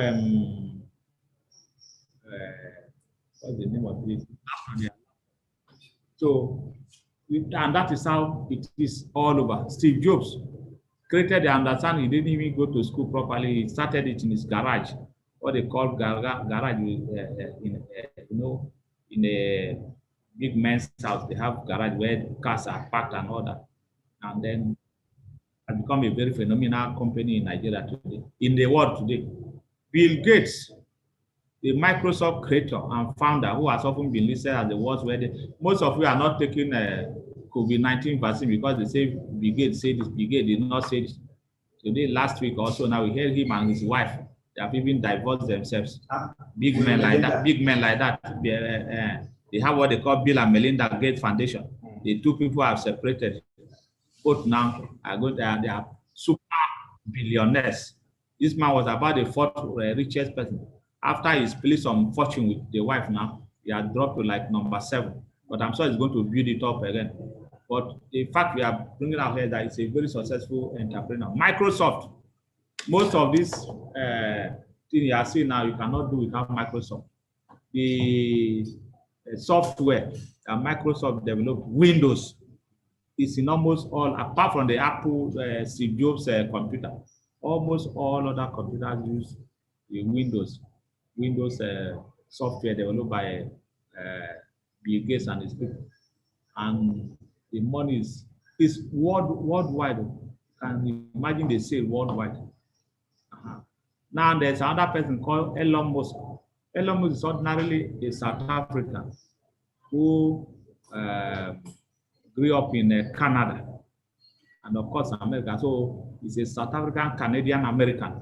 what's the name of this? So, and that is how it is all over. Steve Jobs created the understanding. He didn't even go to school properly. He started it in his garage, what they call garage. In a big man's house, they have garage where cars are parked and all that. And then has become a very phenomenal company in Nigeria today, in the world today. Bill Gates, the Microsoft creator and founder, who has often been listed as the world's most of you are not taking COVID-19 vaccine because they say Bill Gates said this. Bill Gates did not say this. Today, last week also, now we heard him and his wife, they have even divorced themselves. Big men like that. They have what they call Bill and Melinda Gates Foundation. The two people have separated. Both now are going. They are super billionaires. This man was about the fourth richest person. After he split some fortune with the wife, now he has dropped to like number 7. But I'm sure he's going to build it up again. But the fact we are bringing out here that it's a very successful entrepreneur. Microsoft, most of this thing you are seeing now, you cannot do without Microsoft. The software that Microsoft developed, Windows, is in almost all, apart from the Apple Steve Jobs computer, almost all other computers use the Windows software developed by Bill Gates and his people. And the money is worldwide. Can you imagine they say worldwide? Now there's another person called Elon Musk. Elon Musk is ordinarily a South African who grew up in Canada and of course America. So he's a South African Canadian American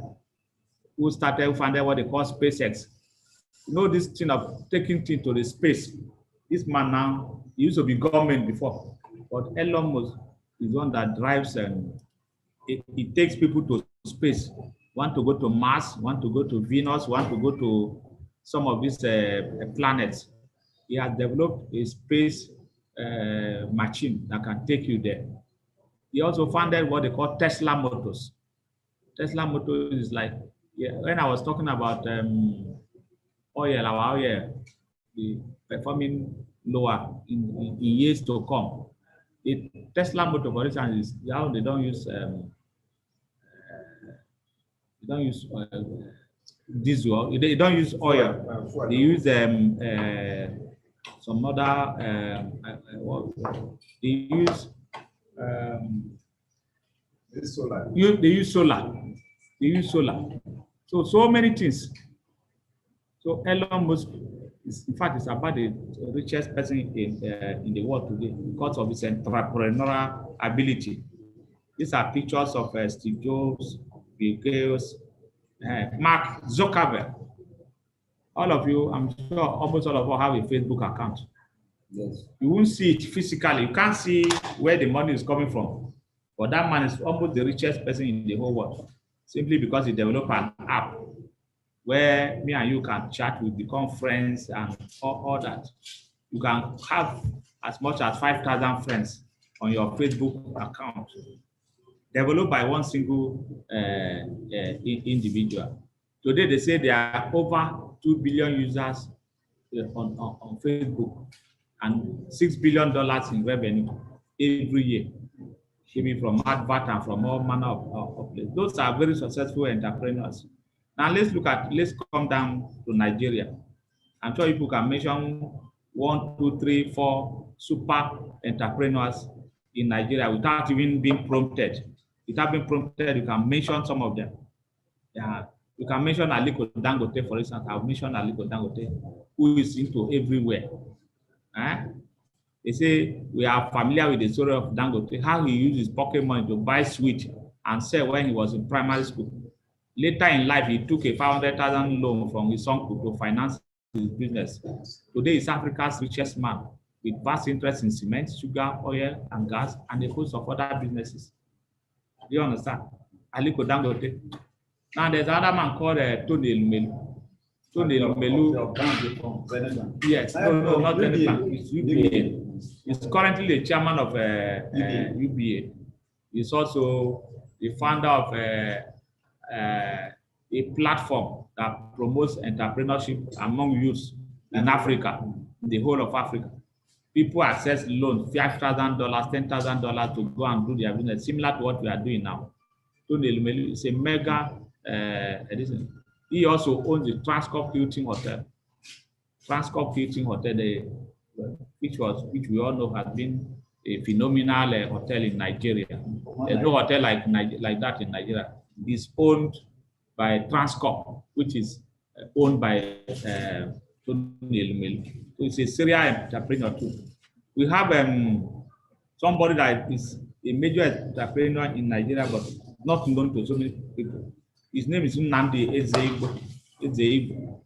who founded what they call SpaceX. You know this thing of taking things to the space. This man now, he used to be government before, but Elon Musk is one that drives it takes people to space. Want to go to Mars, want to go to Venus, want to go to some of these planets. He has developed a space machine that can take you there. He also founded what they call Tesla Motors. Tesla Motors is like, when I was talking about our oil, the performing lower in years to come. The Tesla motor, for instance, is now they don't use diesel. They don't use oil. They use some other they use solar. So many things. So Elon Musk is, in fact, is about the richest person in the world today because of his entrepreneurial ability. These are pictures of Steve Jobs, Bill Gates, Mark Zuckerberg. All of you, I'm sure almost all of you have a Facebook account. Yes. You won't see it physically. You can't see where the money is coming from. But that man is almost the richest person in the whole world. simply because he developed an app where me and you can chat, we become friends and all that. You can have as much as 5,000 friends on your Facebook account, developed by one single individual. Today, they say there are over 2 billion users on Facebook and $6 billion in revenue every year, maybe from advert and from all manner of places. Those are very successful entrepreneurs. Now let's come down to Nigeria. I'm sure people can mention 1, 2, 3, 4 super entrepreneurs in Nigeria without even being prompted. Without being prompted, you can mention some of them. Yeah. You can mention Aliko Dangote, for instance. I've mentioned Aliko Dangote, who is into everywhere. They say we are familiar with the story of Dangote, how he used his pocket money to buy sweet and sell when he was in primary school. Later in life, he took a 500,000 loan from his uncle to finance his business. Today, he's Africa's richest man with vast interest in cement, sugar, oil, and gas, and a host of other businesses. Do you understand? Aliko Dangote. Now, there's another man called Tony Elumelu. Tony Elumelu. Yes, no, not Venezuela. It's UBA. He's currently the chairman of UBA. He's also the founder of a platform that promotes entrepreneurship among youths in Africa, the whole of Africa. People access loans, $5,000, $10,000 to go and do their business, similar to what we are doing now. Tony Elumelu is a mega edition. He also owns the Transcorp Hilton Hotel. Transcorp Hilton Hotel, which we all know has been a phenomenal hotel in Nigeria. There's no hotel like that in Nigeria. It's owned by Transcorp, which is owned by Tony Elumelu. So it's a serial entrepreneur too. We have somebody that is a major entrepreneur in Nigeria, but not known to so many people. His name is Nnamdi Ezeibu.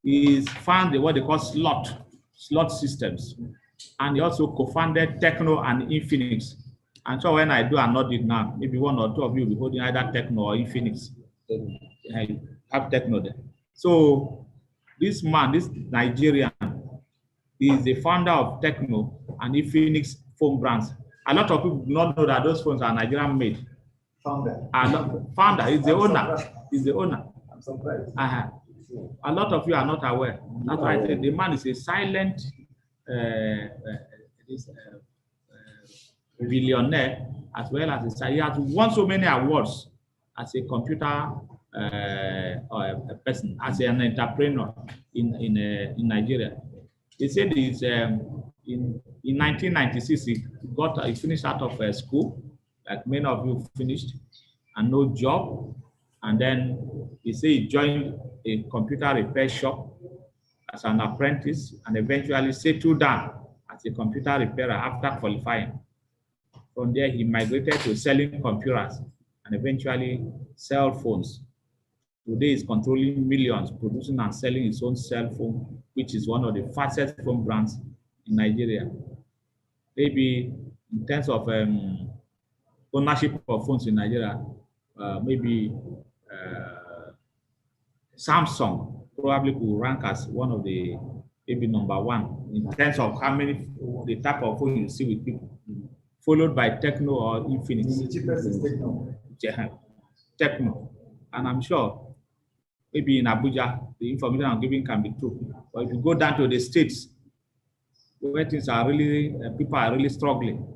He's founded what they call slot systems, and he also co-founded Techno and Infinix. And so when I do an audit now, maybe 1 or 2 of you will be holding either Techno or Infinix. I have Techno there. So this man, this Nigerian, is the founder of Techno and Infinix phone brands. A lot of people do not know that those phones are Nigerian made. Founder is the owner. Is the owner. I'm surprised. A lot of you are not aware. That's why the man is a silent billionaire, as well as he has won so many awards as a computer or a person, as an entrepreneur in Nigeria. They said he's in 1996 he finished out of school, like many of you finished, and no job. And then he said he joined a computer repair shop as an apprentice and eventually settled down as a computer repairer after qualifying. From there, he migrated to selling computers and eventually cell phones. Today, he's controlling millions, producing and selling his own cell phone, which is one of the fastest phone brands in Nigeria. Maybe in terms of ownership of phones in Nigeria, maybe Samsung probably could rank as one of the, maybe #1 in terms of how many, the type of phone you see with people, followed by Techno or Infinix. The cheapest is Techno. Techno. And I'm sure maybe in Abuja, the information I'm giving can be true. But if you go down to the states, where things are really, people are really struggling.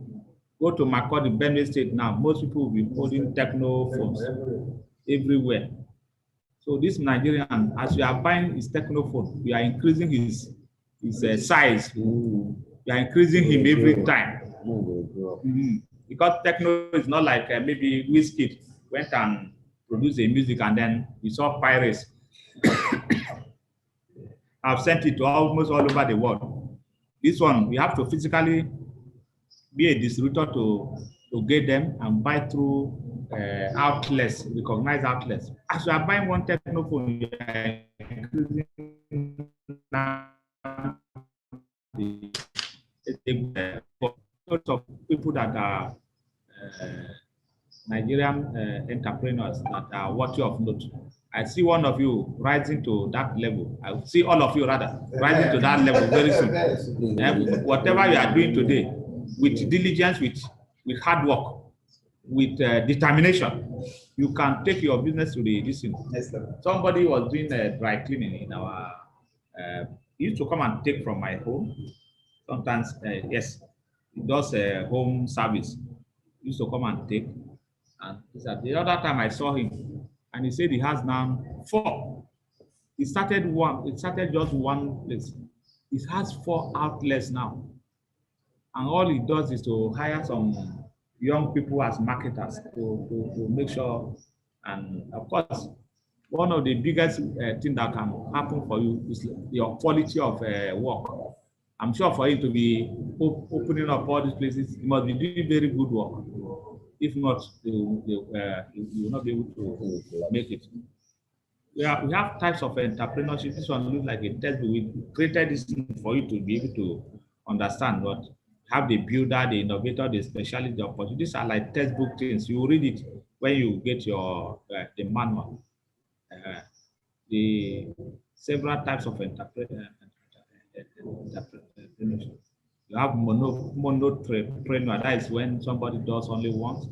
Go to Makurdi, Benue State now, most people will be holding Techno phones everywhere. So this Nigerian, as you are buying his Techno phone, we are increasing his size. We are increasing him every time. Because Techno is not like maybe Wizkid went and produced a music and then we saw pirates. I've sent it to almost all over the world. This one, we have to physically be a distributor to get them and buy through outlets, recognized outlets. As you are buying one Techno phone, you are increasing the of people that are Nigerian entrepreneurs that are worthy of note. I see one of you rising to that level. I see all of you rather rising to that level very soon. Whatever you are doing today, with diligence, with hard work, with determination, you can take your business to the distance. Somebody was doing dry cleaning in our. He used to come and take from my home. Sometimes, yes, he does home service. He used to come and take. And he said, the other time I saw him, and he said he has now 4. He started just one place. He has 4 outlets now. And all he does is to hire some young people as marketers to make sure. And of course, one of the biggest things that can happen for you is your quality of work. I'm sure for you to be opening up all these places, you must be doing very good work. If not, you will not be able to make it. We have types of entrepreneurship. This one looks like a textbook. We created this for you to be able to understand what have the builder, the innovator, the specialist, the opportunity. These are like textbook things. You read it when you get your the manual. The several types of entrepreneurship. You have monopreneur. That is when somebody does only once.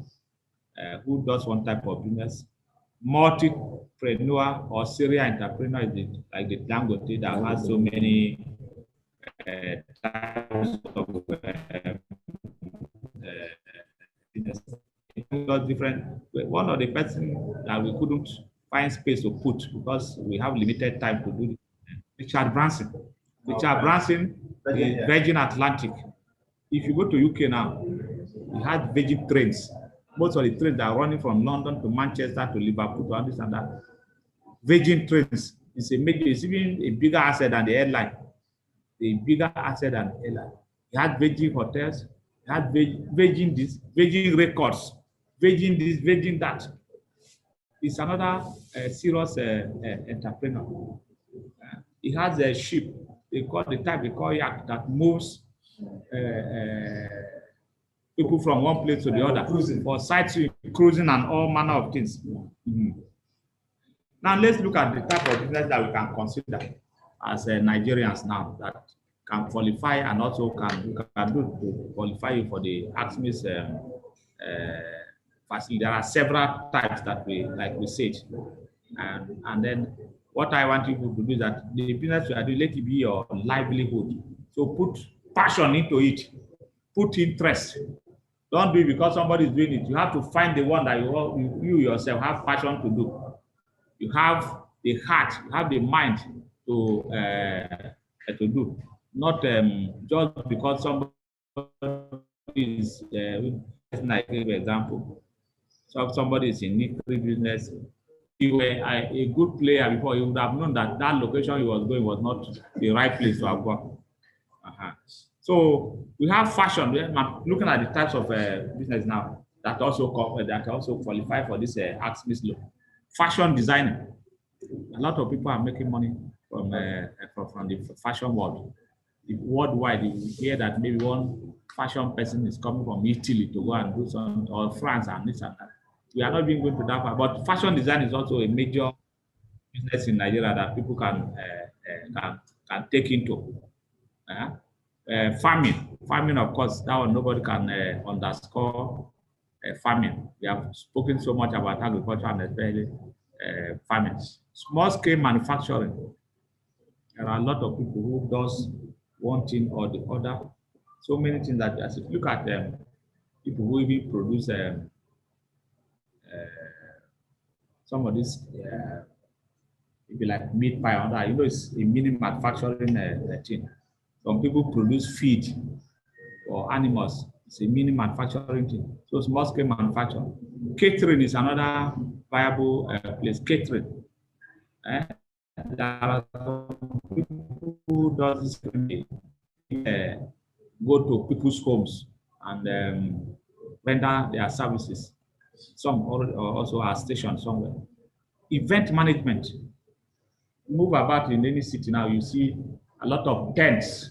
Who does one type of business. Multipreneur or serial entrepreneur is like the Dangote that has so many types of business. Different. One of the person that we couldn't find space to put because we have limited time to do it. Richard Branson. Richard Branson is Virgin Atlantic. If you go to UK now, he has Virgin trains. Most of the trains that are running from London to Manchester to Liverpool to understand that Virgin trains is it's even a bigger asset than the airline. A bigger asset than the airline. He has Virgin hotels, he has Virgin this, Virgin records, Virgin this, Virgin that. It's another serious entrepreneur. He has a ship. They call the type they call yacht that moves people from one place to the other for sightseeing, cruising, and all manner of things. Now let's look at the type of business that we can consider as Nigerians now that can qualify and also can do to qualify you for the AGSMEIS facility. There are several types that we said, and then what I want you to do is that the business you are doing, let it be your livelihood. So put passion into it, put interest. Don't do it because somebody is doing it. You have to find the one that you yourself have passion to do. You have the heart, you have the mind to do. Not just because somebody is, like for example, so somebody is in necessary business. You were a good player before, you would have known that that location you was going was not the right place to have gone. So we have fashion. I'm looking at the types of business now that also qualify for this AGSMEIS law. Fashion designing. A lot of people are making money from the fashion world. Worldwide, you hear that maybe one fashion person is coming from Italy to go and do something, or France and this and that. We are not even going to that far, but fashion design is also a major business in Nigeria that people can take into. Farming, of course, that one nobody can underscore. Farming. We have spoken so much about agriculture and especially farming. Small scale manufacturing. There are a lot of people who does one thing or the other. So many things that as if you look at them, people who even produce some of this maybe like meat pie or that, it's a mini manufacturing thing. Some people produce feed for animals. It's a mini manufacturing thing. So small scale manufacturing. Catering is another viable place. Catering. There are people who does this, go to people's homes and render their services. Some also are stationed somewhere. Event management. Move about in any city now, you see a lot of tents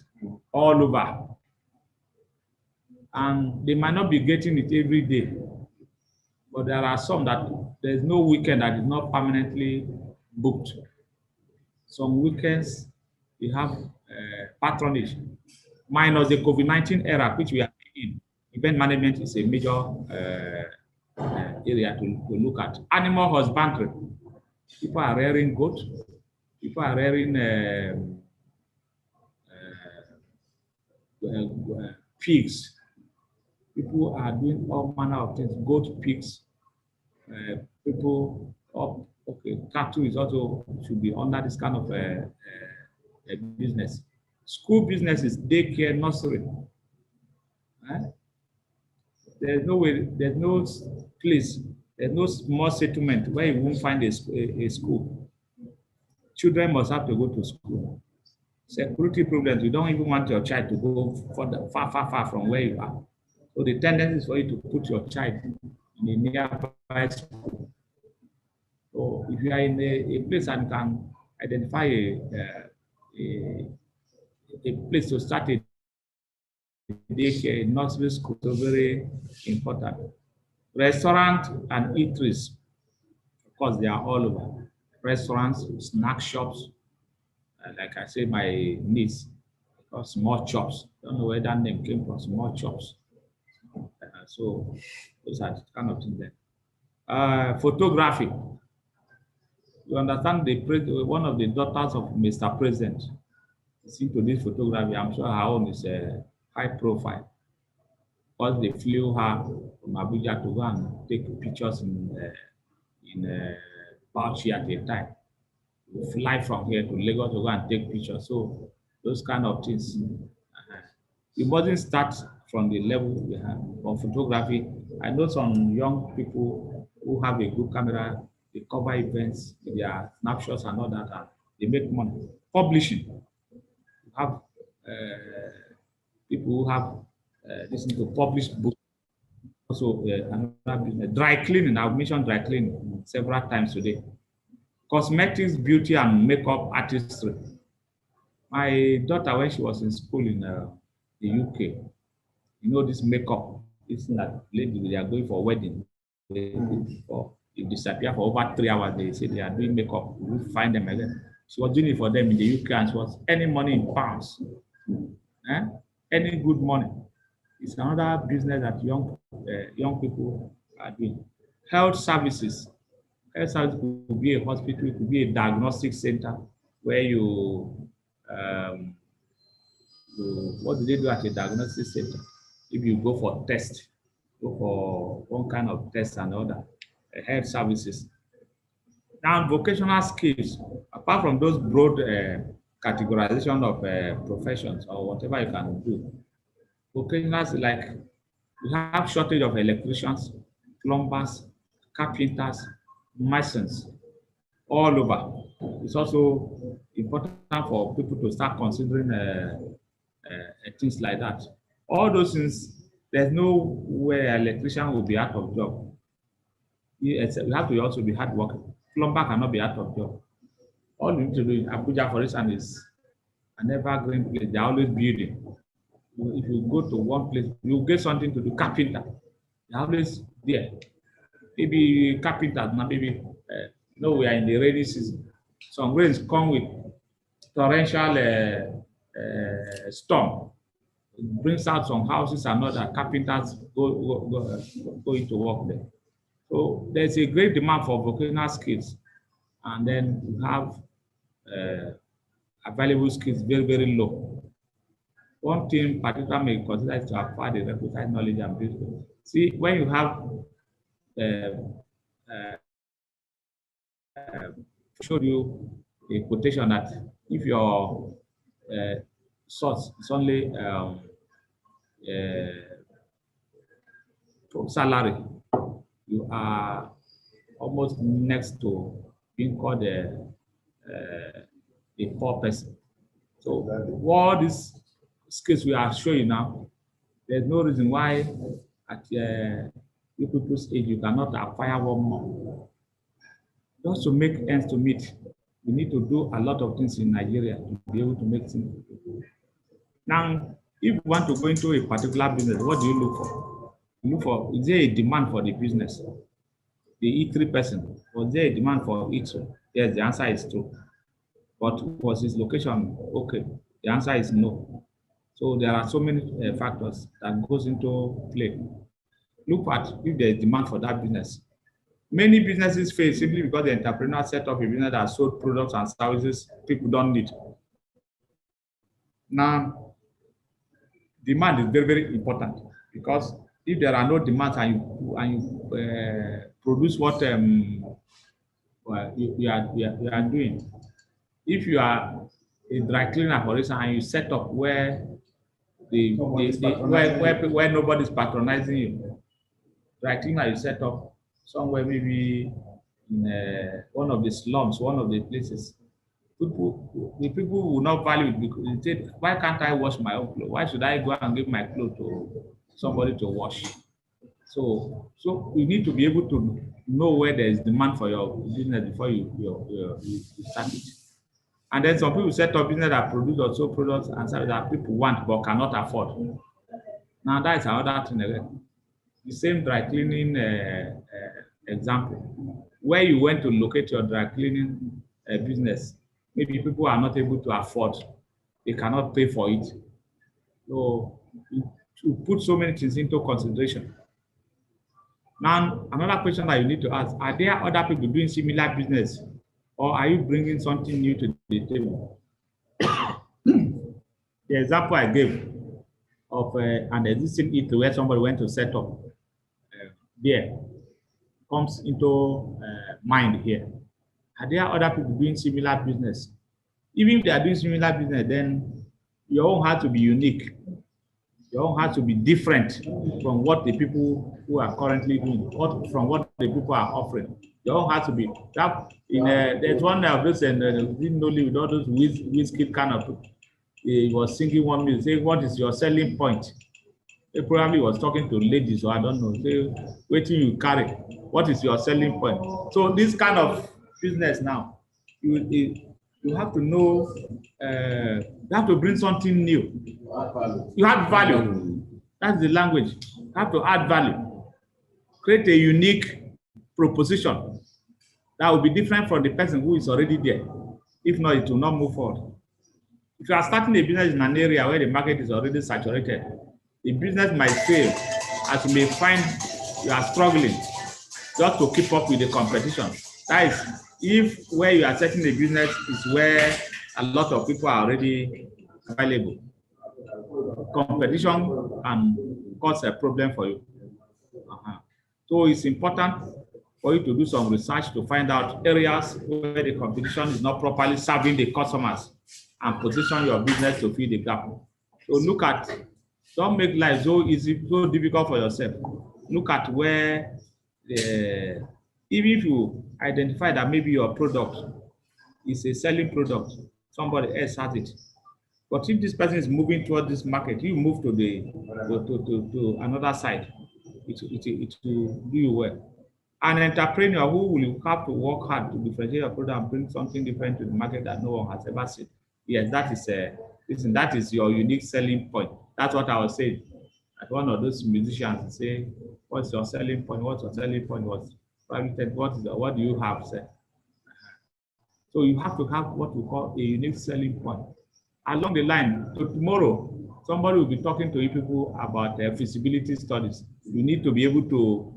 all over. And they might not be getting it every day. But there are some that there's no weekend that is not permanently booked. Some weekends we have patronage, minus the COVID-19 era, which we are in. Event management is a major area to look at. Animal husbandry. People are rearing goats. People are rearing pigs. People are doing all manner of things. Goat, pigs. People up. Okay, cattle is also should be under this kind of a business. School business is daycare, nursery. There's no way. There's no place. There's no small settlement where you won't find a school. Children must have to go to school. Security problems, you don't even want your child to go far from where you are. So the tendency is for you to put your child in a nearby school. So if you are in a place and can identify a place to start a daycare, nursery school, so very important. Restaurant and eateries, of course, they are all over. Restaurants, snack shops, like I say, my niece, small chops. Don't know where that name came from, small chops. So those are the kind of things there. Photography. You understand one of the daughters of Mr. President is into this photography. I'm sure her own is a high profile. Because they flew her from Abuja to go and take pictures in Bauchi at a time. We fly from here to Lagos to go and take pictures. So those kind of things. It mustn't start from the level we have of photography. I know some young people who have a good camera, they cover events with their snapshots and all that, and they make money. Publishing. You have people who have listened to published books. Also, another business. Dry cleaning. I've mentioned dry cleaning several times today. Cosmetics, beauty, and makeup artistry. My daughter, when she was in school in the UK, you know this makeup. It's that lady, they are going for a wedding. They disappear for over 3 hours. They say they are doing makeup. We find them again. She was doing it for them in the UK, and she was earning money in pounds. Any good money. It's another business that young people are doing. Health services. Health services could be a hospital, it could be a diagnostic center where what do they do at a diagnostic center? If you go for test, go for one kind of test and other health services. Now, vocational skills, apart from those broad categorization of professions or whatever you can do, vocational, like we have shortage of electricians, plumbers, carpenters, masons, all over. It's also important for people to start considering things like that. All those things, there's no way an electrician will be out of job. You have to also be hardworking. Plumber cannot be out of job. All you need to do in Abuja, for instance, is an evergreen place. They're always building. If you go to one place, you get something to do. Carpenter, they're always there. Maybe carpenters, now maybe no, we are in the rainy season. Some rains come with torrential storm. It brings out some houses and other carpenters go into work there. So there's a great demand for vocational skills, and then you have available skills very, very low. One thing particularly may consider is to acquire the requisite knowledge and business. See, when you have showed you a quotation that if your source is only salary, you are almost next to being called a poor person. So all these skills we are showing now, there's no reason why at you people's age you cannot acquire one more. Just to make ends to meet, you need to do a lot of things in Nigeria to be able to make things. Now, if you want to go into a particular business, what do you look for? You look for, is there a demand for the business? the eatery person, was there a demand for eatery? Yes, the answer is true. But was his location okay? The answer is no. So there are so many factors that goes into play. Look at if there is demand for that business. Many businesses fail simply because the entrepreneur set up a business that sold products and services people don't need. Now, demand is very, very important because if there are no demands and you produce what you are doing, if you are a dry cleaner, for instance, and you set up where where nobody's patronizing you, dry cleaner you set up somewhere maybe in one of the slums, one of the places. The people will not value it because they say, why can't I wash my own clothes? Why should I go and give my clothes to somebody to wash? So you need to be able to know where there is demand for your business before you start it. And then some people set up business that produce or sell products and services that people want but cannot afford. Now that is another thing again. The same dry cleaning example, where you went to locate your dry cleaning business, maybe people are not able to afford, they cannot pay for it. So you put so many things into consideration. Now, another question that you need to ask, are there other people doing similar business or are you bringing something new to the table? The example I gave of an existing eatery where somebody went to set up there comes into mind here. Are there other people doing similar business? Even if they are doing similar business, then your own has to be unique. Your own has to be different from what the people who are currently doing, from what the people are offering. Your own has to be that. There's one of those and didn't only with all those whiskey kind of. He was singing one music, saying, "What is your selling point?" He probably was talking to ladies, or I don't know. Say, "Wait till you carry. What is your selling point?" So this kind of business now, you have to know. You have to bring something new. You have value. That's the language. You have to add value. Create a unique proposition that will be different from the person who is already there. If not, it will not move forward. If you are starting a business in an area where the market is already saturated, the business might fail as you may find you are struggling just to keep up with the competition. That is, if where you are setting a business is where a lot of people are already available, competition can cause a problem for you. So it's important for you to do some research to find out areas where the competition is not properly serving the customers and position your business to fill the gap. So look at, don't make life so easy, so difficult for yourself. Look at where, even if you identify that maybe your product is a selling product, somebody else has it. But if this person is moving toward this market, you move to to another side, it will do you well. An entrepreneur who will have to work hard to differentiate your product and bring something different to the market that no one has ever seen. Yes, that is your unique selling point. That's what I was saying. At one of those musicians say, "What's your selling point? What's your selling point?" Was probably what do you have, sir? So you have to have what we call a unique selling point. Along the line, so tomorrow, somebody will be talking to you people about feasibility studies. You need to be able to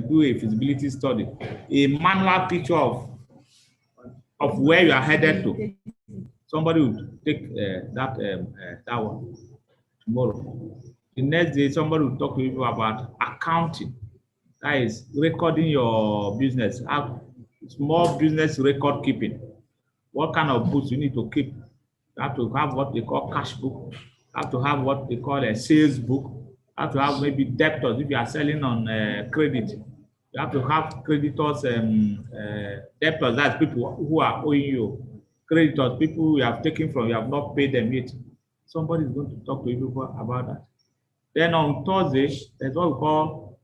do a feasibility study, a manual picture of where you are headed to. Somebody will take that one tomorrow. The next day, somebody will talk to you about accounting. That is recording your business, small business record keeping. What kind of books you need to keep? You have to have what they call cash book. You have to have what they call a sales book. You have to have maybe debtors if you are selling on credit. You have to have creditors, debtors, that's people who are owing you. Creditors, people you have taken from, you have not paid them yet. Somebody is going to talk to you about that. Then on Thursday, there's what we call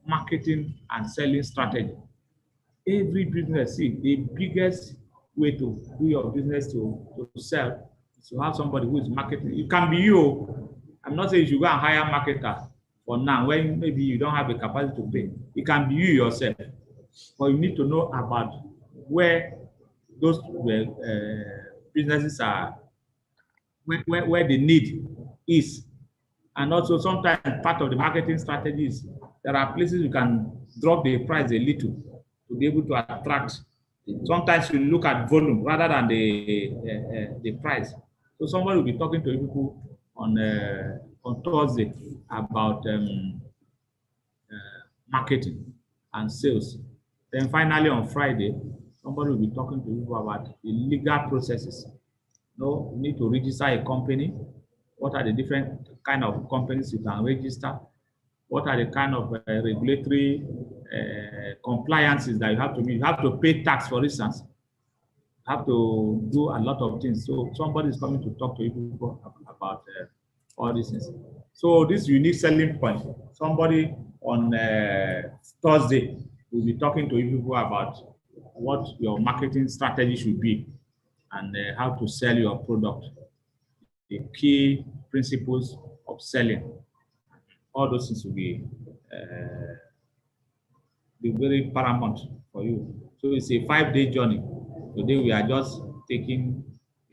marketing and selling strategy. Every business, see, the biggest way to do your business to sell is to have somebody who is marketing. It can be you. I'm not saying you should go and hire marketers for now, when maybe you don't have a capacity to pay, it can be you yourself. But you need to know about where those businesses are, where the need is. And also sometimes part of the marketing strategies, there are places you can drop the price a little to be able to attract. Sometimes you look at volume rather than the price. So somebody will be talking to people on Thursday about marketing and sales. Then finally on Friday, somebody will be talking to people about the legal processes. You need to register a company. What are the different kind of companies you can register? What are the kind of regulatory compliances that you have to meet? You have to pay tax, for instance. You have to do a lot of things. So somebody is coming to talk to you about all these things. So this unique selling point, somebody on Thursday will be talking to you people about what your marketing strategy should be and how to sell your product, the key principles of selling. All those things will be very paramount for you. So it's a 5-day journey. Today we are just taking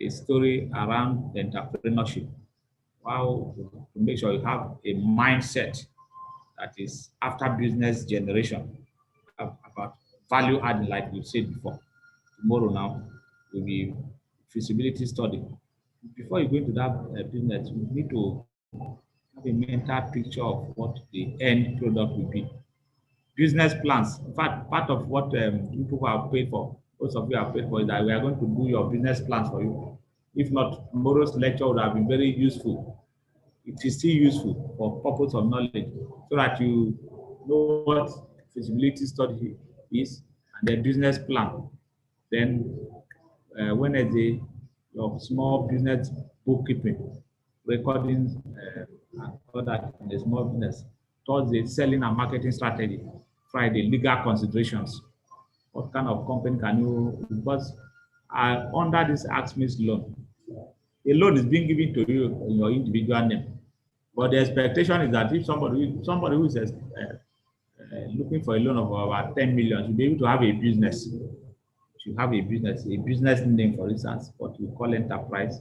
a story around entrepreneurship. How to make sure you have a mindset that is after business generation about value adding, like we said before. Tomorrow now will be feasibility study. Before you go into that business, you need to have a mental picture of what the end product will be. Business plans. In fact, part of what people have paid for, most of you have paid for, is that we are going to do your business plans for you. If not, tomorrow's lecture would have been very useful. It is still useful for purpose of knowledge, so that you know what feasibility study is and the business plan. Then Wednesday, your small business bookkeeping, recordings, and all that in the small business. Thursday, selling and marketing strategy. Friday, legal considerations. What kind of company can you, because under this AGSMEIS loan, a loan is being given to you in your individual name. But the expectation is that if somebody who is looking for a loan of about 10 million should be able to have a business. Should have a business name, for instance, what we call enterprise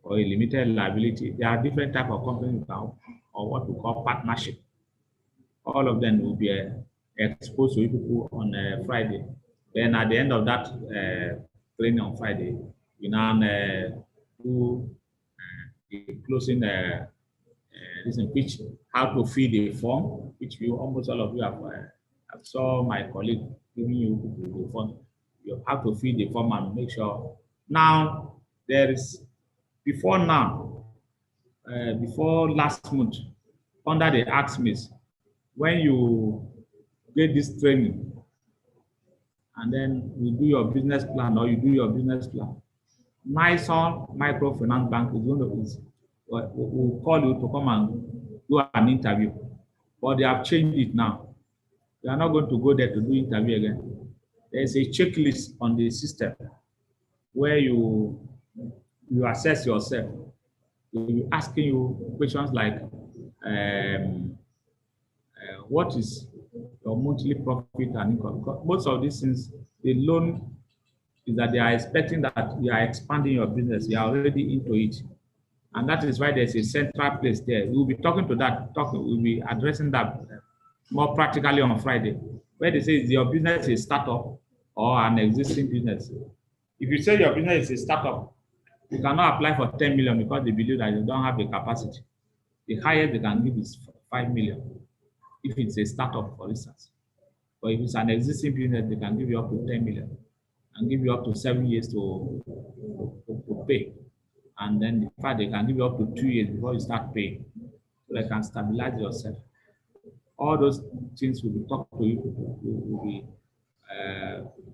or a limited liability. There are different types of companies now, or what we call partnership. All of them will be exposed to people on Friday. Then at the end of that training on Friday, we now do the closing which how to fill the form, which you almost all of you have. I saw my colleague giving you the form. You have to fill the form and make sure. Now there is before last month under the AGSMEIS, when you get this training and then you do your business plan or you do your business plan, NISON Microfinance Bank is going to will call you to come and do an interview, but they have changed it now. You are not going to go there to do interview again. There is a checklist on the system where you assess yourself. They will be asking you questions like, what is your monthly profit and income? Because most of these things, the loan is that they are expecting that you are expanding your business. You are already into it. And that is why there's a central place there. We'll be talking to that, we'll be addressing that more practically on Friday, where they say, is your business a startup or an existing business? If you say your business is a startup, you cannot apply for 10 million because they believe that you don't have the capacity. The highest they can give is 5 million if it's a startup, for instance. But if it's an existing business, they can give you up to 10 million and give you up to 7 years to pay. And then, in fact, they can give you up to 2 years before you start paying. So they can stabilize yourself. All those things will be talked to you, will be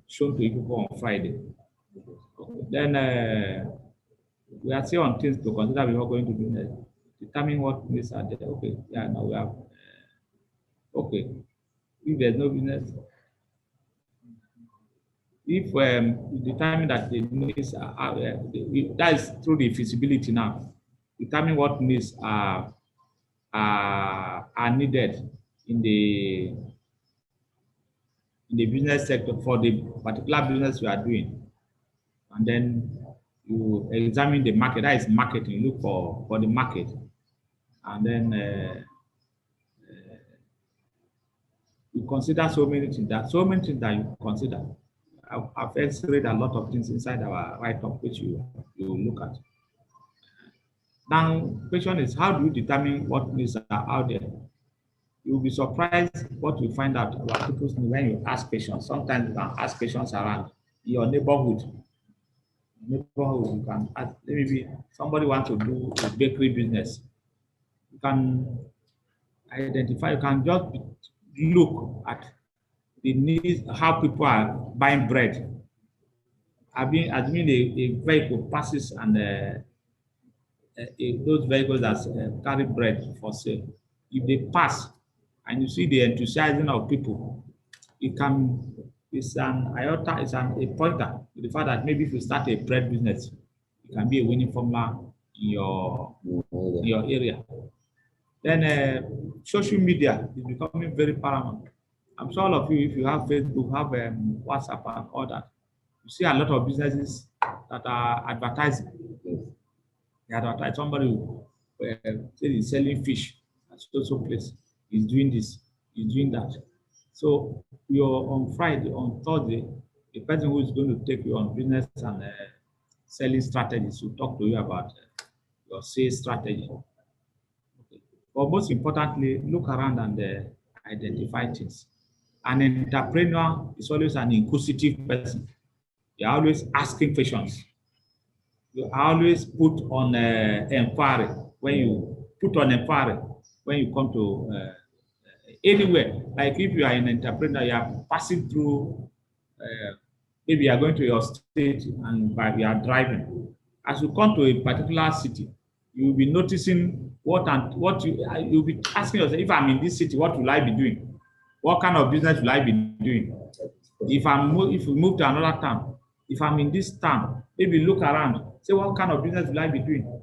shown to you people on Friday. Okay. Then we are still on things to consider before going to business. Determine what needs are there. Okay, yeah, now we have. Okay, if there's no business, if you determine that the needs are, that is through the feasibility now. Determine what needs are are needed in the business sector for the particular business you are doing. And then you examine the market. That is marketing. You look for the market. And then you consider so many things that you consider. I've first read a lot of things inside our write-up, which you look at. Now, question is, how do you determine what needs are out there? You'll be surprised what you find out about people's needs when you ask questions. Sometimes you can ask questions around your neighborhood. You can ask, maybe somebody wants to do a bakery business. You can identify, you can just look at the needs, how people are buying bread. Assuming a vehicle passes and those vehicles that carry bread for sale, if they pass and you see the enthusiasm of people, it's an iota, it's a pointer to the fact that maybe if you start a bread business, it can be a winning formula in your area. Then social media is becoming very paramount. I'm sure all of you, if you have Facebook, have WhatsApp and all that, you see a lot of businesses that are advertising. They advertise somebody who say he's selling fish at so place. He's doing this, he's doing that. So you're on Friday, on Thursday, the person who is going to take you on business and selling strategies will talk to you about your sales strategy. Okay. But most importantly, look around and identify things. An entrepreneur is always an inquisitive person. You're always asking questions. You always put on inquiry when you come to anywhere. Like if you are an entrepreneur, you are passing through, maybe you are going to your state and you are driving. As you come to a particular city, you will be noticing you'll be asking yourself, if I'm in this city, what will I be doing? What kind of business will I be doing? If we move to another town, if I'm in this town, maybe look around, say what kind of business will I be doing?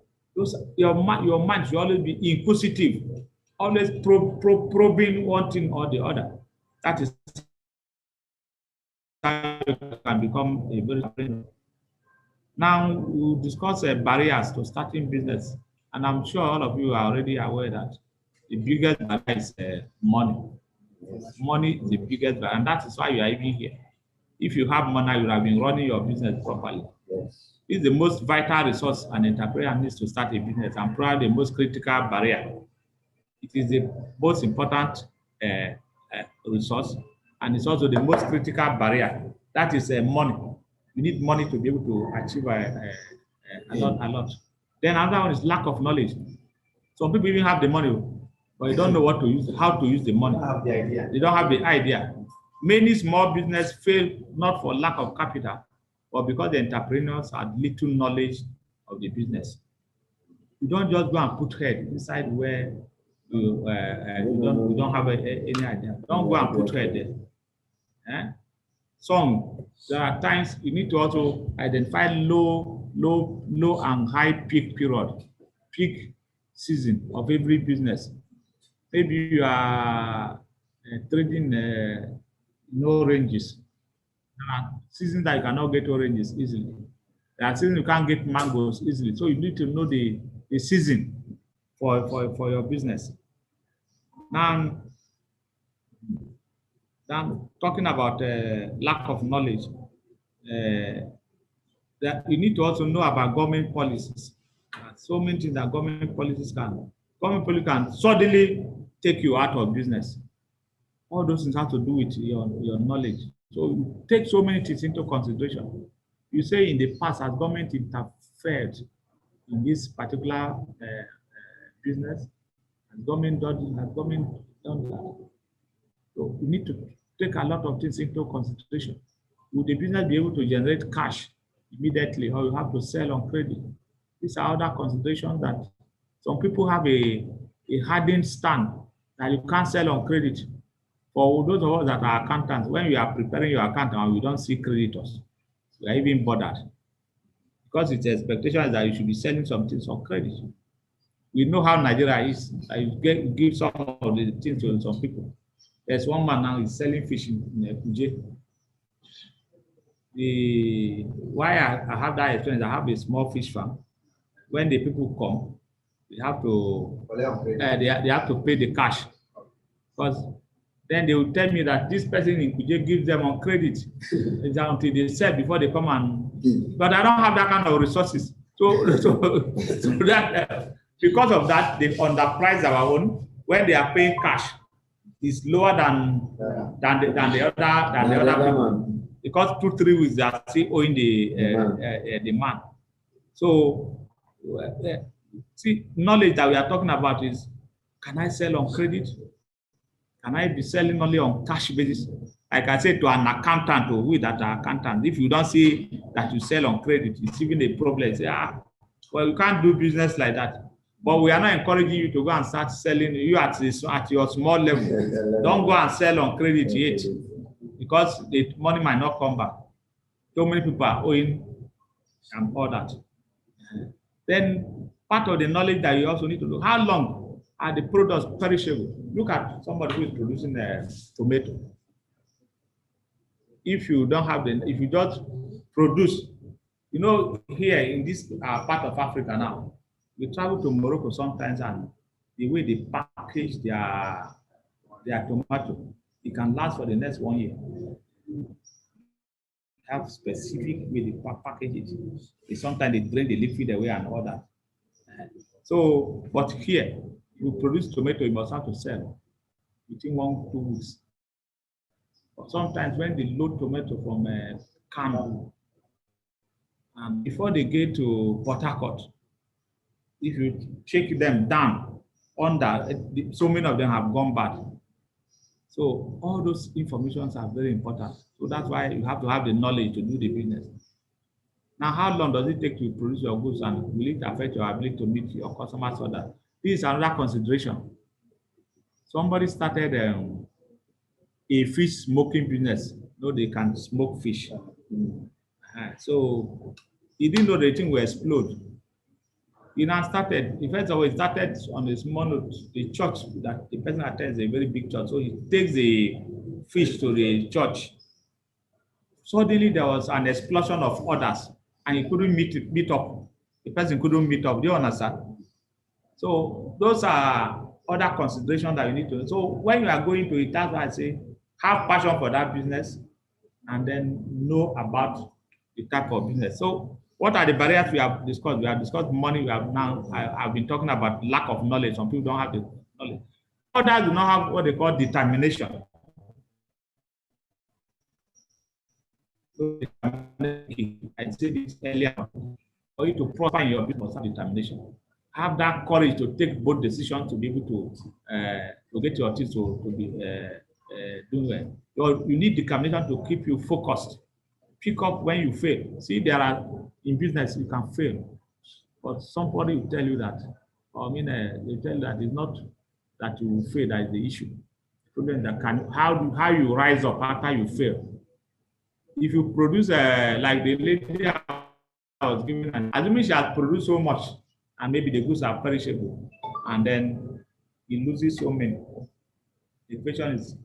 Your mind should always be inquisitive, always probing one thing or the other. That is how you can become a very entrepreneur. Now we'll discuss barriers to starting business, and I'm sure all of you are already aware that the biggest barrier is money. Money is the biggest barrier, and that is why you are even here. If you have money, you would have been running your business properly. Yes. It's the most vital resource an entrepreneur needs to start a business, and probably the most critical barrier. It is the most important resource, and it's also the most critical barrier. That is money. You need money to be able to achieve a lot. Then another one is lack of knowledge. Some people even have the money, but they don't know how to use the money. They don't have the idea. Many small businesses fail not for lack of capital, but because the entrepreneurs had little knowledge of the business. You don't just go and put head inside where you don't have any idea. Don't go and put head there. Eh? There are times you need to also identify low and high peak period, peak season of every business. Maybe you are trading no ranges. There are seasons that you cannot get oranges easily. There are seasons you can't get mangoes easily. So you need to know the season for your business. Now talking about lack of knowledge, that you need to also know about government policies. So many things that government policies can suddenly take you out of business. All those things have to do with your knowledge. So you take so many things into consideration. You say in the past, has government interfered in this particular business? Has government done that? So you need to take a lot of things into consideration. Will the business be able to generate cash immediately, or you have to sell on credit? These are other considerations that some people have a hardened stand that you can't sell on credit. For those of us that are accountants, when you are preparing your account and we don't see creditors, we are even bothered. Because its expectation is that you should be selling some things on credit. We know how Nigeria is. I give some of the things to some people. There's one man now is selling fish in Kuje. Why I have that experience, I have a small fish farm. When the people come, they have to pay the cash, because then they will tell me that this person in Kuje gives them on credit until they sell before they come and. But I don't have that kind of resources. So that because of that, they underprice our own. When they are paying cash, it's lower than the other people. Because 2-3 weeks they are still owing the man. So see, knowledge that we are talking about is, can I sell on credit? Can I be selling only on cash basis? Like I said to an accountant, or we that are accountants, if you don't see that you sell on credit, it's even a problem. Say, well, you can't do business like that. But we are not encouraging you to go and start selling. You at your small level. Don't go and sell on credit yet, because the money might not come back. So many people are owing and all that. Then part of the knowledge that you also need to know, how long are the products perishable? Look at somebody who is producing a tomato. If you don't have if you just produce, here in this part of Africa now, we travel to Morocco sometimes, and the way they package their tomato, it can last for the next 1 year. Have specific way they package it. Sometimes they drain the liquid away and all that. So, but here, you produce tomato, you must have to sell within 1-2 weeks. But sometimes when they load tomato from Kano, and before they get to Port Harcourt, if you check them down under, so many of them have gone bad. So all those informations are very important. So that's why you have to have the knowledge to do the business. Now, how long does it take to produce your goods, and will it affect your ability to meet your customers' order? This is another consideration. Somebody started a fish smoking business. They can smoke fish. So he didn't know the thing will explode. He now started, first of all, he started on a small note. The church that the person attends is a very big church. So he takes the fish to the church. Suddenly there was an explosion of orders, and he couldn't meet up. The person couldn't meet up. Do you understand? So those are other considerations that you need to. So when you are going to it, that's why I say, have passion for that business, and then know about the type of business. So what are the barriers we have discussed? We have discussed money. We have now, I've been talking about lack of knowledge. Some people don't have the knowledge. Others do not have what they call determination. So I said this earlier, for you to prosper in your business, have determination. Have that courage to take both decisions to be able to get your teams to be doing well. You need determination to keep you focused. Pick up when you fail. See, in business you can fail, but somebody will tell you that, they tell you that it's not that you will fail that is the issue. The problem that how you rise up after you fail. If you produce like the lady I was giving, assuming she has produced so much, and maybe the goods are perishable, and then he loses so many. The question is,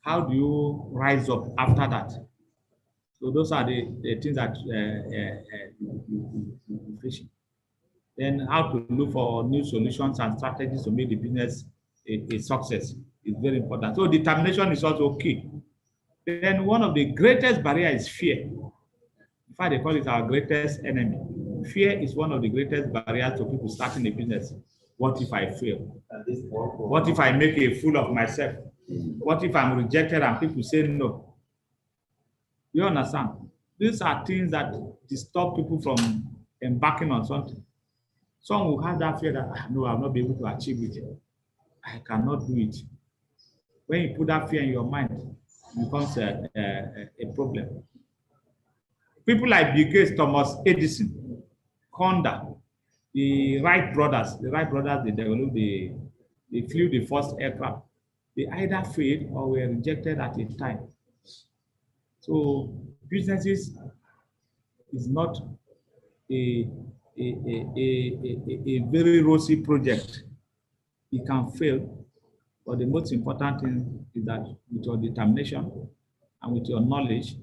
how do you rise up after that? So those are the things that you face. Then how to look for new solutions and strategies to make the business a success is very important. So determination is also key. Then one of the greatest barriers is fear. In fact, they call it our greatest enemy. Fear is one of the greatest barriers to people starting a business. What if I fail? What if I make a fool of myself? What if I'm rejected and people say no? You understand? These are things that disturb people from embarking on something. Some will have that fear that, no, I'll not be able to achieve it. I cannot do it. When you put that fear in your mind, it becomes a problem. People like Bill Gates, Thomas Edison, Honda, the Wright brothers, they developed they flew the first aircraft. They either failed or were rejected at a time. So businesses is not a a very rosy project. It can fail, but the most important thing is that with your determination and with your knowledge,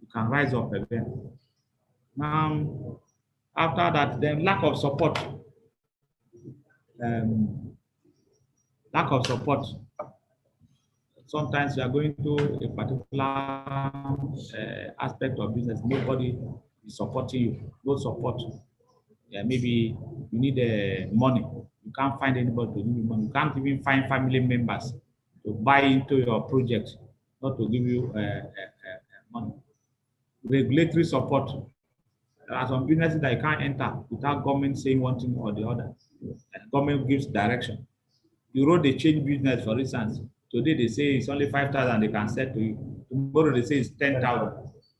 you can rise up again. Now, after that, then lack of support. Um, Lack of support. Sometimes you are going to a particular aspect of business, nobody is supporting you, no support. Yeah, maybe you need money. You can't find anybody to give you money. You can't even find family members to buy into your project, not to give you money. Regulatory support. There are some businesses that you can't enter without government saying one thing or the other. Government gives direction. You wrote a change business, for instance. Today they say it's only 5,000 they can sell to you. Tomorrow they say it's 10,000.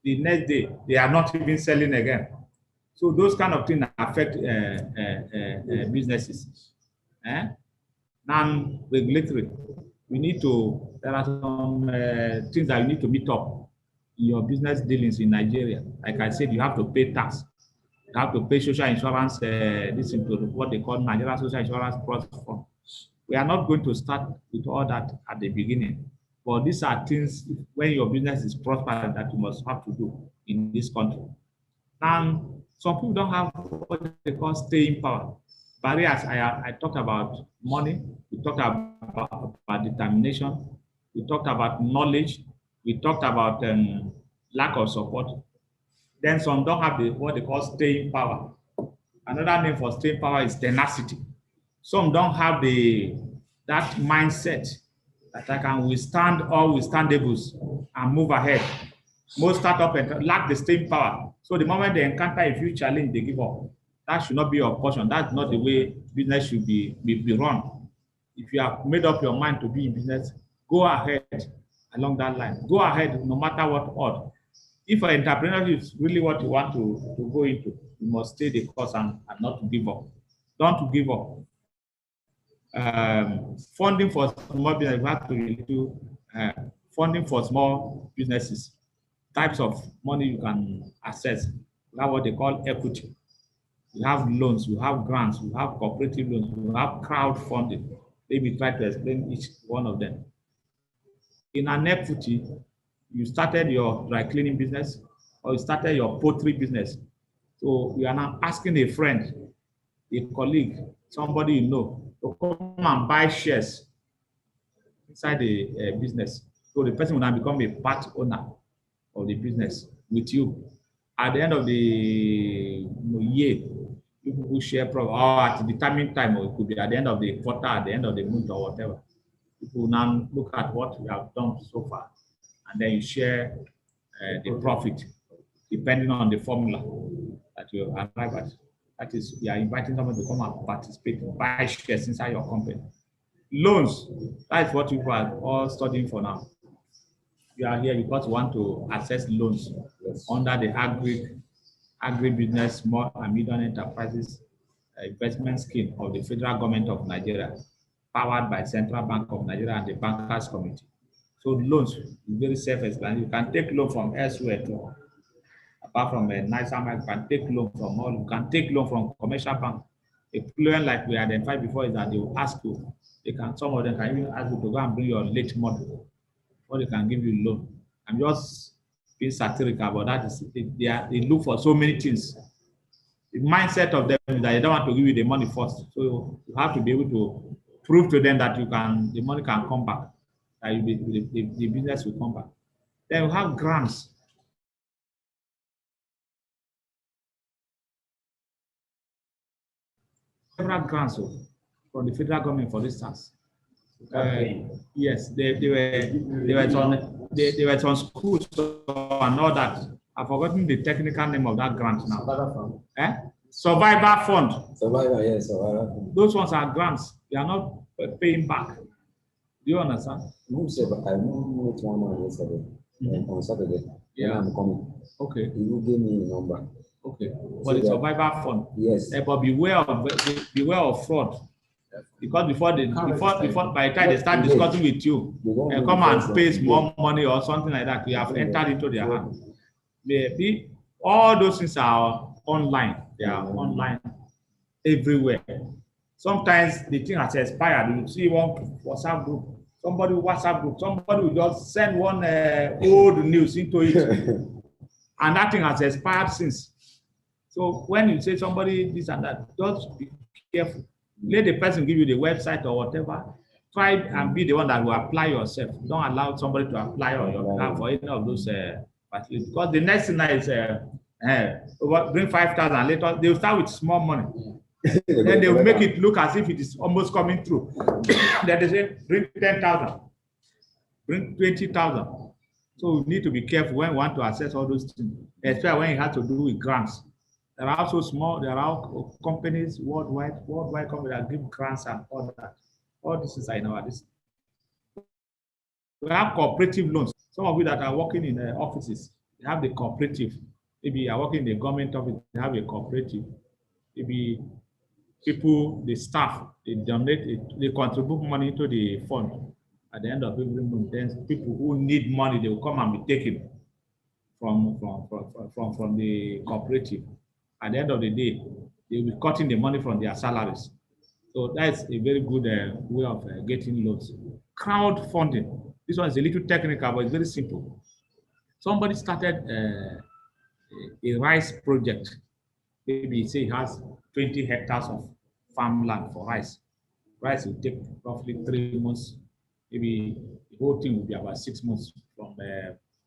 The next day they are not even selling again. So those kind of things affect businesses. Non-regulatory. There are some things that you need to meet up in your business dealings in Nigeria. Like I said, you have to pay tax. You have to pay social insurance, this is what they call Nigeria Social Insurance Trust Fund. We are not going to start with all that at the beginning, but these are things when your business is prosperous that you must have to do in this country. And some people don't have what they call staying power. Barriers, I talked about money, we talked about determination, we talked about knowledge, we talked about lack of support. Then some don't have what they call staying power. Another name for staying power is tenacity. Some don't have that mindset that I can withstand all withstandables and move ahead. Most startups lack the staying power. So the moment they encounter a few challenges, they give up. That should not be your portion. That's not the way business should be run. If you have made up your mind to be in business, go ahead along that line. Go ahead no matter what odd. If an entrepreneurship is really what you want to go into, you must stay the course and not to give up. Don't give up. Funding for small business, we have to relate to funding for small businesses. Types of money you can access. We have what they call equity. We have loans, we have grants, we have cooperative loans, we have crowdfunding. Let me try to explain each one of them. In an equity, you started your dry cleaning business or you started your poultry business. So you are now asking a friend, a colleague, somebody you know, to come and buy shares inside the business. So the person will now become a part owner of the business with you. At the end of the year, people will share profit, or at a determined time, or it could be at the end of the quarter, at the end of the month, or whatever. People now look at what you have done so far, and then you share the profit, depending on the formula that you arrive at. That is, you are inviting someone to come and participate, buy shares inside your company. Loans, that is what people are all studying for now. You are here because you want to access loans under the agribusiness, small and medium enterprises investment scheme of the federal government of Nigeria, powered by Central Bank of Nigeria and the Bankers Committee. So loans is very self-explanatory. You can take loan from elsewhere too. Apart from a nice amount, you can take loan from all. You can take loan from commercial bank. A client like we identified before is that they will ask you. Some of them can even ask you to go and bring your late model, or they can give you loan. I'm just being satirical, but that is they look for so many things. The mindset of them is that they don't want to give you the money first. So you have to be able to prove to them that the money can come back, that the business will come back. Then you have grants. Several grants from the federal government, for instance. Yes, they were some schools and all that. I've forgotten the technical name of that grant now. Survivor Fund. Survivor, yes, Survivor Fund. Those ones are grants. They are not paying back. Do you understand? No, sir, but I know one on yesterday, on Saturday. Yeah, I'm coming. Okay. You give me a number. Okay. But the Survivor Fund. Yes. But beware of fraud. Because by the time they start discussing with you, they come and pay more money or something like that, you have entered into their hand. Maybe all those things are online. They are online everywhere. Sometimes the thing has expired. You see one WhatsApp group, somebody will just send one old news into it, and that thing has expired since. So when you say somebody this and that, just be careful. Let the person give you the website or whatever. Try and be the one that will apply yourself. Don't allow somebody to apply on your behalf for any of those facilities. Because the next thing is bring 5,000 later. They will start with small money. Then they will make it look as if it is almost coming through. Then they say bring 10,000, bring 20,000. So we need to be careful when we want to access all those things, especially when it has to do with grants. There are also small, there are companies worldwide companies that give grants and all that. All this is in our list. We have cooperative loans. Some of you that are working in offices, they have the cooperative. Maybe you are working in the government office, they have a cooperative. Maybe people, the staff, they donate, they contribute money to the fund. At the end of every month, then people who need money, they will come and be taken from the cooperative. At the end of the day, they will be cutting the money from their salaries. So that's a very good way of getting loans. Crowdfunding. This one is a little technical, but it's very simple. Somebody started a rice project. Maybe say he has 20 hectares of farmland for rice. Rice will take roughly 3 months. Maybe the whole thing will be about 6 months from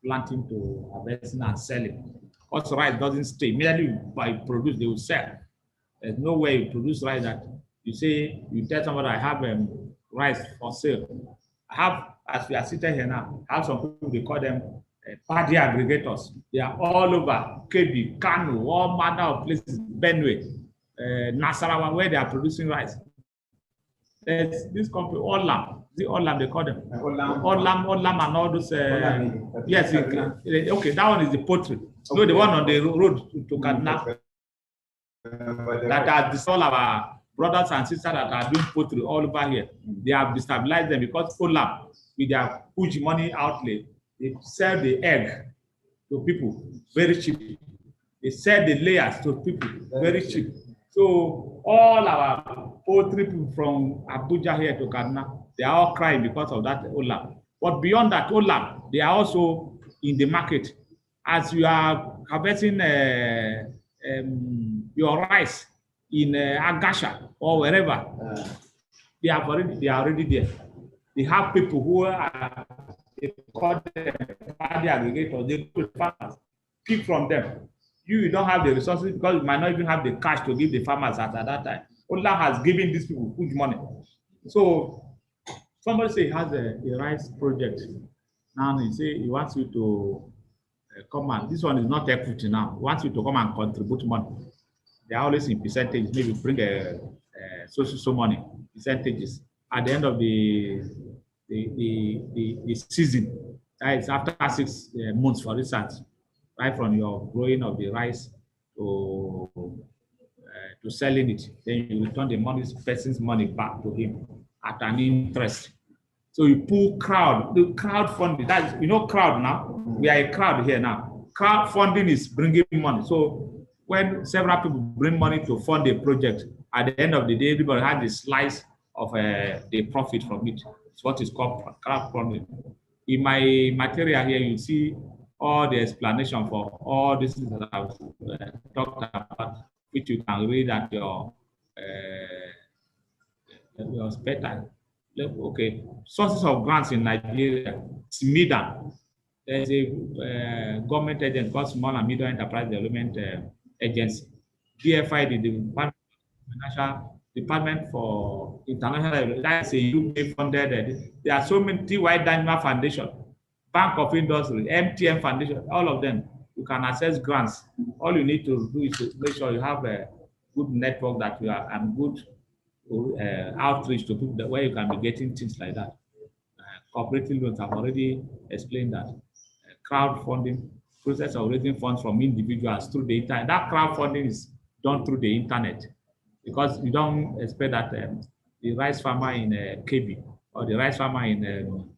planting to harvesting and selling. Also, rice doesn't stay. Merely by produce, they will sell. There's no way you produce rice that you say, you tell somebody, I have rice for sale. I have, as we are sitting here now, I have some people, they call them paddy aggregators. They are all over KB, Kano, all manner of places, Benue, Nasarawa, where they are producing rice. There's this company, Olam. The Olam, they call them. Olam, and all those. Yes, okay, that one is the poultry. So okay. The one on the road to Kaduna. That are all our brothers and sisters that are doing poultry all over here. They have destabilized them because Olam, with their huge money outlay, they sell the egg to people very cheap. They sell the layers to people very cheap. So all our poultry people from Abuja here to Kaduna, they are all crying because of that Olam. But beyond that Olam, they are also in the market. As you are harvesting your rice in Agasha or wherever, they are already there. They have people who are, they call them paddy aggregators, they go to farmers, pick from them. You don't have the resources because you might not even have the cash to give the farmers at that time. Olam has given these people huge money. So somebody say he has a rice project. Now he say he wants you to come and, this one is not equity now, he wants you to come and contribute money. They are always in percentages, maybe bring so money, percentages. At the end of the season, that is after 6 months, for instance, right from your growing of the rice to selling it, then you return the person's money back to him at an interest. So you pull the crowd funding. That is, you know, crowd now. We are a crowd here now. Crowd funding is bringing money. So when several people bring money to fund a project, at the end of the day, everybody has a slice of the profit from it. It's what is called crowd funding. In my material here, you see all the explanation for all this that I've talked about, which you can read at your spare time. Okay, sources of grants in Nigeria, SMIDA. There's a government agency called Small and Medium Enterprise Development Agency. DFI, the Department for International, that's a UK funded. There are so many, TY Dynamo Foundation, Bank of Industry, MTM Foundation, all of them. You can access grants. All you need to do is to make sure you have a good network that you are and good outreach to people where you can be getting things like that. Cooperative loans, I've already explained that. Crowdfunding, process of raising funds from individuals through the internet. That crowdfunding is done through the internet because you don't expect that the rice farmer in KB or the rice farmer in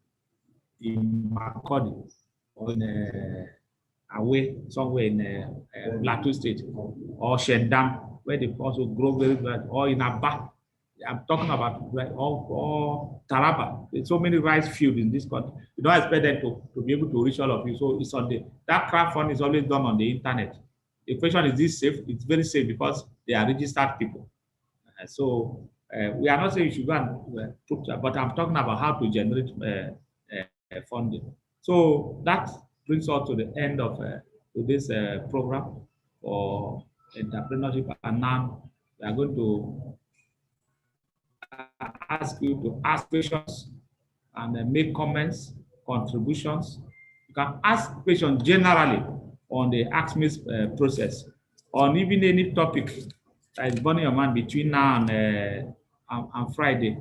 Makurdi or in away somewhere in Plateau State, or Shendam, where they also grow very well, or in Aba. I'm talking about or Taraba. There's so many rice fields in this country. You don't expect them to be able to reach all of you. So it's on that crowdfunding is always done on the internet. The question is this safe? It's very safe because they are registered people. So we are not saying you should go and put, but I'm talking about how to generate funding. So that brings us to the end of today's program for entrepreneurship. And now we are going to ask you to ask questions and make comments, contributions. You can ask questions generally on the AGSMEIS process, on even any topic that is burning your mind between now and Friday.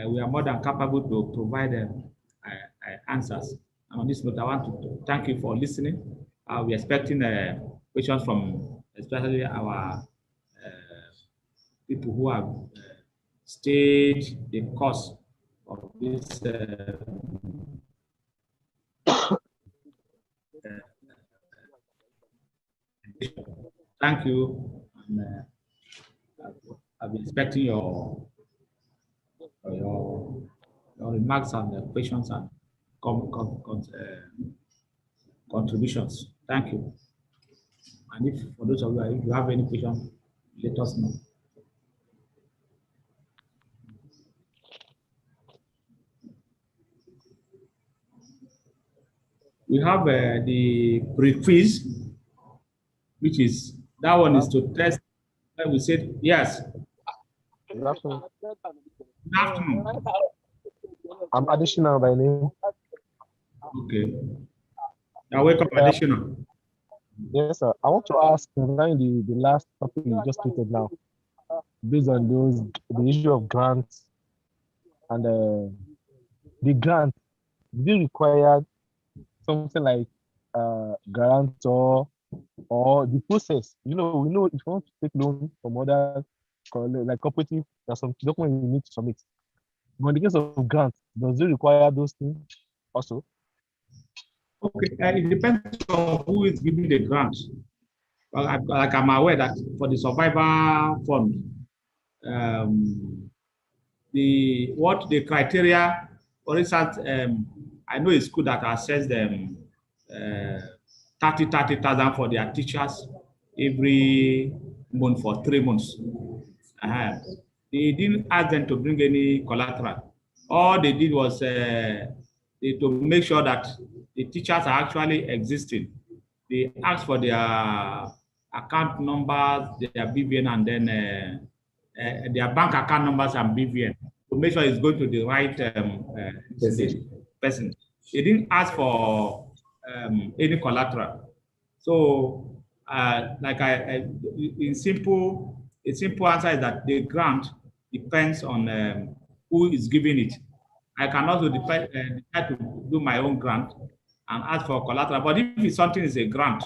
We are more than capable to provide answers. And on this note, I want to thank you for listening. We're expecting questions from especially our people who have stayed the course of this thank you. And, I'll be expecting your remarks and questions and contributions. Thank you. And if for those of you, if you have any questions, let us know. We have the pre-quiz, which is, that one is to test. We said, yes. Good afternoon. Good afternoon. I'm Additional by name. Okay. Now, welcome, Additional. Yes, sir. I want to ask regarding the last topic you just tweeted now, based on the issue of grants and the grant. Do you require something like guarantor or the process? You know, we know if you want to take loan from other like cooperative, there's some document you need to submit. But in the case of grant, does it require those things also? Okay, it depends on who is giving the grant. Well, like I'm aware that for the survivor fund, the criteria, for instance, I know a school that assessed them 30,000 for their teachers every month for 3 months. They didn't ask them to bring any collateral. All they did was to make sure that the teachers are actually existing. They asked for their account numbers, their BVN, and then their bank account numbers and BVN to make sure it's going to the right person. They didn't ask for any collateral. So, like a simple answer is that the grant depends on who is giving it. I can also decide to do my own grant and ask for collateral. But if it's something is a grant,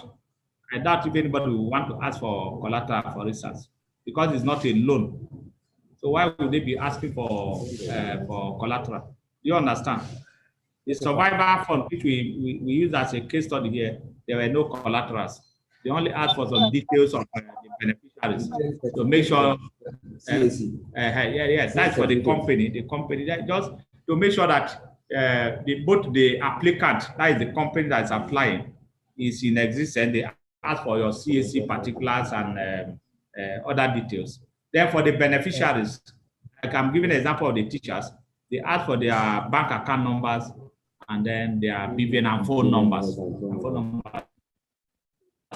I doubt if anybody will want to ask for collateral, for instance, because it's not a loan. So why would they be asking for collateral? Do you understand? The survivor fund, which we use as a case study here, there were no collaterals. They only asked for some details of the beneficiaries to make sure. Yes, that's for the company. The company just to make sure that both the applicant, that is the company that is applying, is in existence. They ask for your CAC particulars and other details. Then for the beneficiaries, like I'm giving an example of the teachers, they ask for their bank account numbers and then their BVN and phone numbers.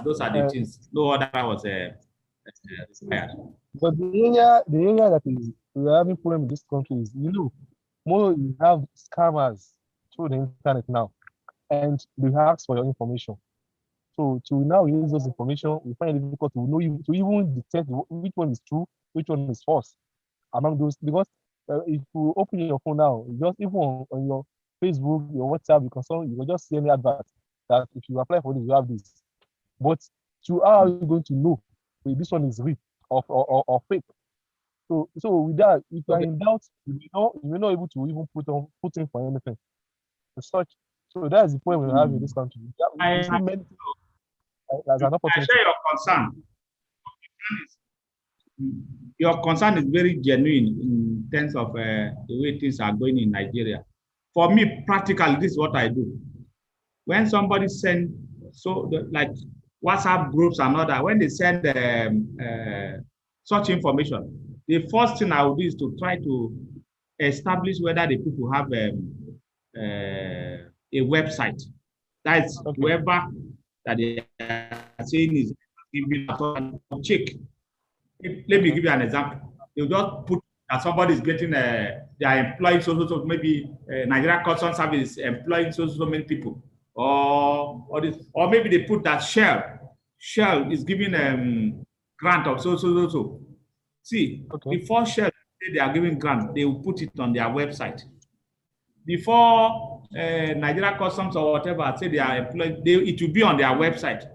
Those are the things. No other was required. But the area that is we're having problem in this country is, more you have scammers through the internet now, and they ask for your information. So to now use those information, we find it difficult to know to even detect which one is true, which one is false among those. Because if you open your phone now, just even on your Facebook, your WhatsApp, you can just see any advert that if you apply for this, you have this. But how are you going to know if this one is real or fake? So with that, if you are in doubt, you may not able to even put in for anything. As such, so that's the point we have in this country. as an I opportunity. share your concern. Your concern is very genuine in terms of the way things are going in Nigeria. For me, practically, this is what I do. When somebody sends, like WhatsApp groups and all that, when they send such information, the first thing I will do is to try to establish whether the people have a website. That is, Okay. whoever that they are saying is giving a check. Let me give you an example. They'll just put that somebody is getting they are employing so maybe Nigeria Customs Service employing so many people, or maybe they put that Shell is giving grant of so. See, Okay. before Shell say they are giving grant, they will put it on their website. Before Nigeria Customs or whatever say they are employed, it will be on their website.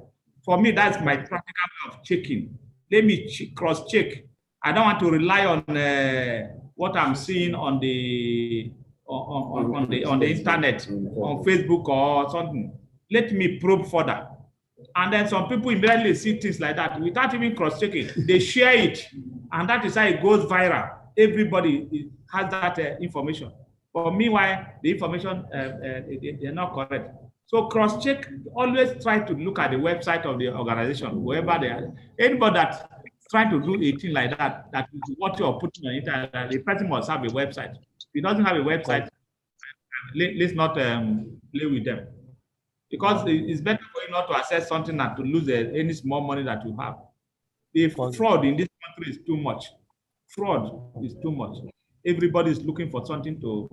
For me, that's my practical way of checking. Let me cross-check. I don't want to rely on what I'm seeing on the internet, on Facebook or something. Let me probe further. And then some people immediately see things like that without even cross-checking. They share it, and that is how it goes viral. Everybody has that information. But meanwhile, the information they're not correct. So cross-check. Always try to look at the website of the organization, whoever they are. Anybody that's trying to do a thing like that, that is what you're putting on internet, the person must have a website. If he doesn't have a website, let's not play with them. Because it's better for you not to access something than to lose any small money that you have. The fraud in this country is too much. Fraud is too much. Everybody is looking for something to.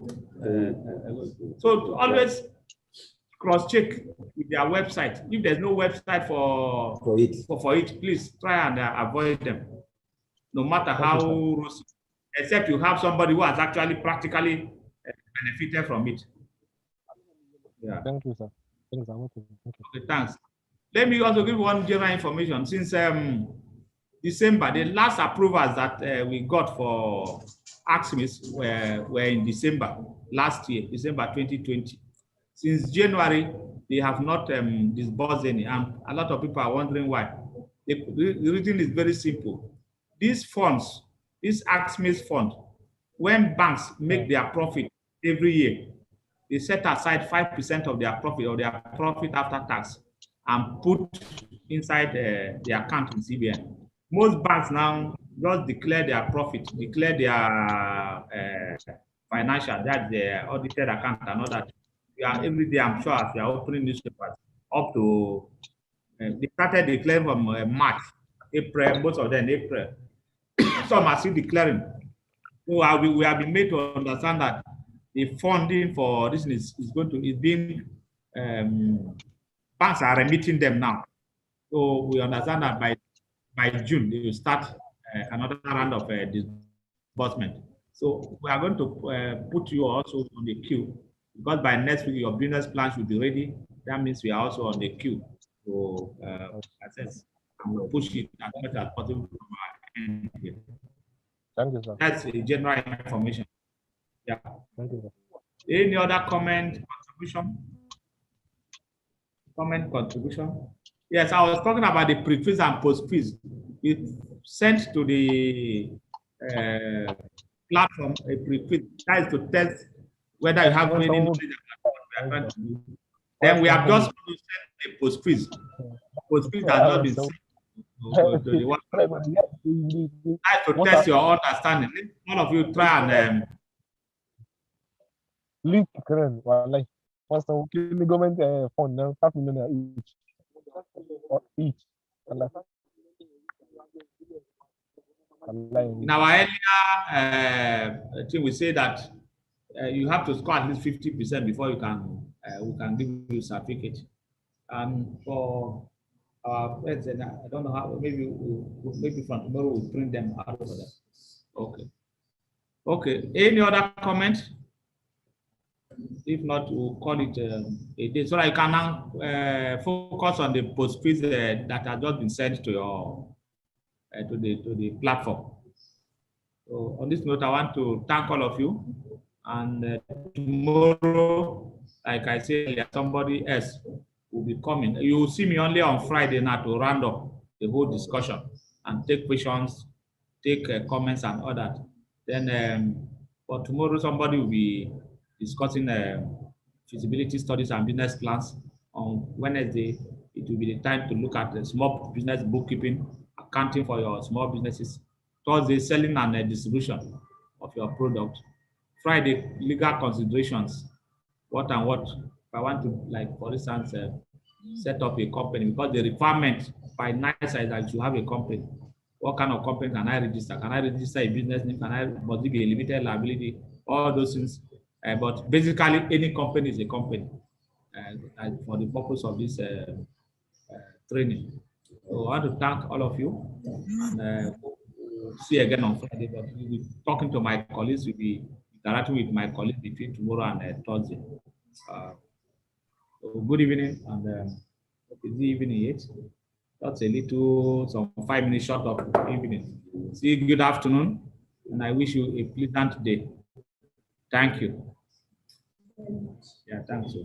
So always cross-check with their website. If there's no website for it, please try and avoid them. No matter how, except you have somebody who has actually practically benefited from it. Yeah. Thank you, sir. Thanks, okay, thanks. Let me also give one general information. Since December, the last approvals that we got for AGSMEIS were in December last year, December 2020. Since January, they have not disbursed any, and a lot of people are wondering why. The reason is very simple. These funds, this AGSMEIS fund, when banks make their profit every year, they set aside 5% of their profit after tax and put inside the account in CBN. Most banks now just declare their profit, declare their financial, that's their audited account and all that. Every day, I'm sure, as you are opening newspapers, up to, they started declaring from March, April, most of them April. Some are still declaring. So we have been made to understand that the funding for this is being, banks are remitting them now. So we understand that by June, they will start another round of disbursement. So we are going to put you also on the queue, because by next week, your business plan should be ready. That means we are also on the queue. So access, we'll push it as much as possible from our end here. Thank you, sir. That's a general information. Yeah. Thank you, sir. Any other comment, contribution? Comment, contribution? Yes, I was talking about the pre-quiz and post-quiz. It's sent to the platform, a pre-quiz. That is to test whether you have any knowledge about what we are trying to do. Then we have just sent a post-quiz. Post-quiz has not been sent to the one. That is to test your understanding. All of you try and link current, like once the government fund now $5 million each. In our earlier thing, we say that you have to score at least 50% before you can we can give you a certificate. And for our friends, and I don't know how, maybe from tomorrow we'll print them out for that. Okay. Okay. Any other comment? If not, we'll call it a day. So I can now focus on the post-quiz that has just been sent to your to the platform. So on this note, I want to thank all of you. And tomorrow, like I said, somebody else will be coming. You will see me only on Friday now to round up the whole discussion and take questions, take comments and all that. Then for tomorrow, somebody will be discussing feasibility studies and business plans. On Wednesday, it will be the time to look at the small business bookkeeping, accounting for your small businesses. Thursday, selling and distribution of your product. Friday, legal considerations. What and what. If I want to, like, for instance, set up a company, because the requirement by NISA is that you have a company. What kind of company can I register? Can I register a business name? Must it be a limited liability? All those things. But basically, any company is a company for the purpose of this training. So I want to thank all of you. And, see you again on Friday. But we'll be talking to my colleagues. We'll be interacting with my colleagues between tomorrow and Thursday. So good evening, and it's the evening yet. That's a little, some 5 minutes short of evening. See you, good afternoon, and I wish you a pleasant day. Thank you. Yeah, thanks.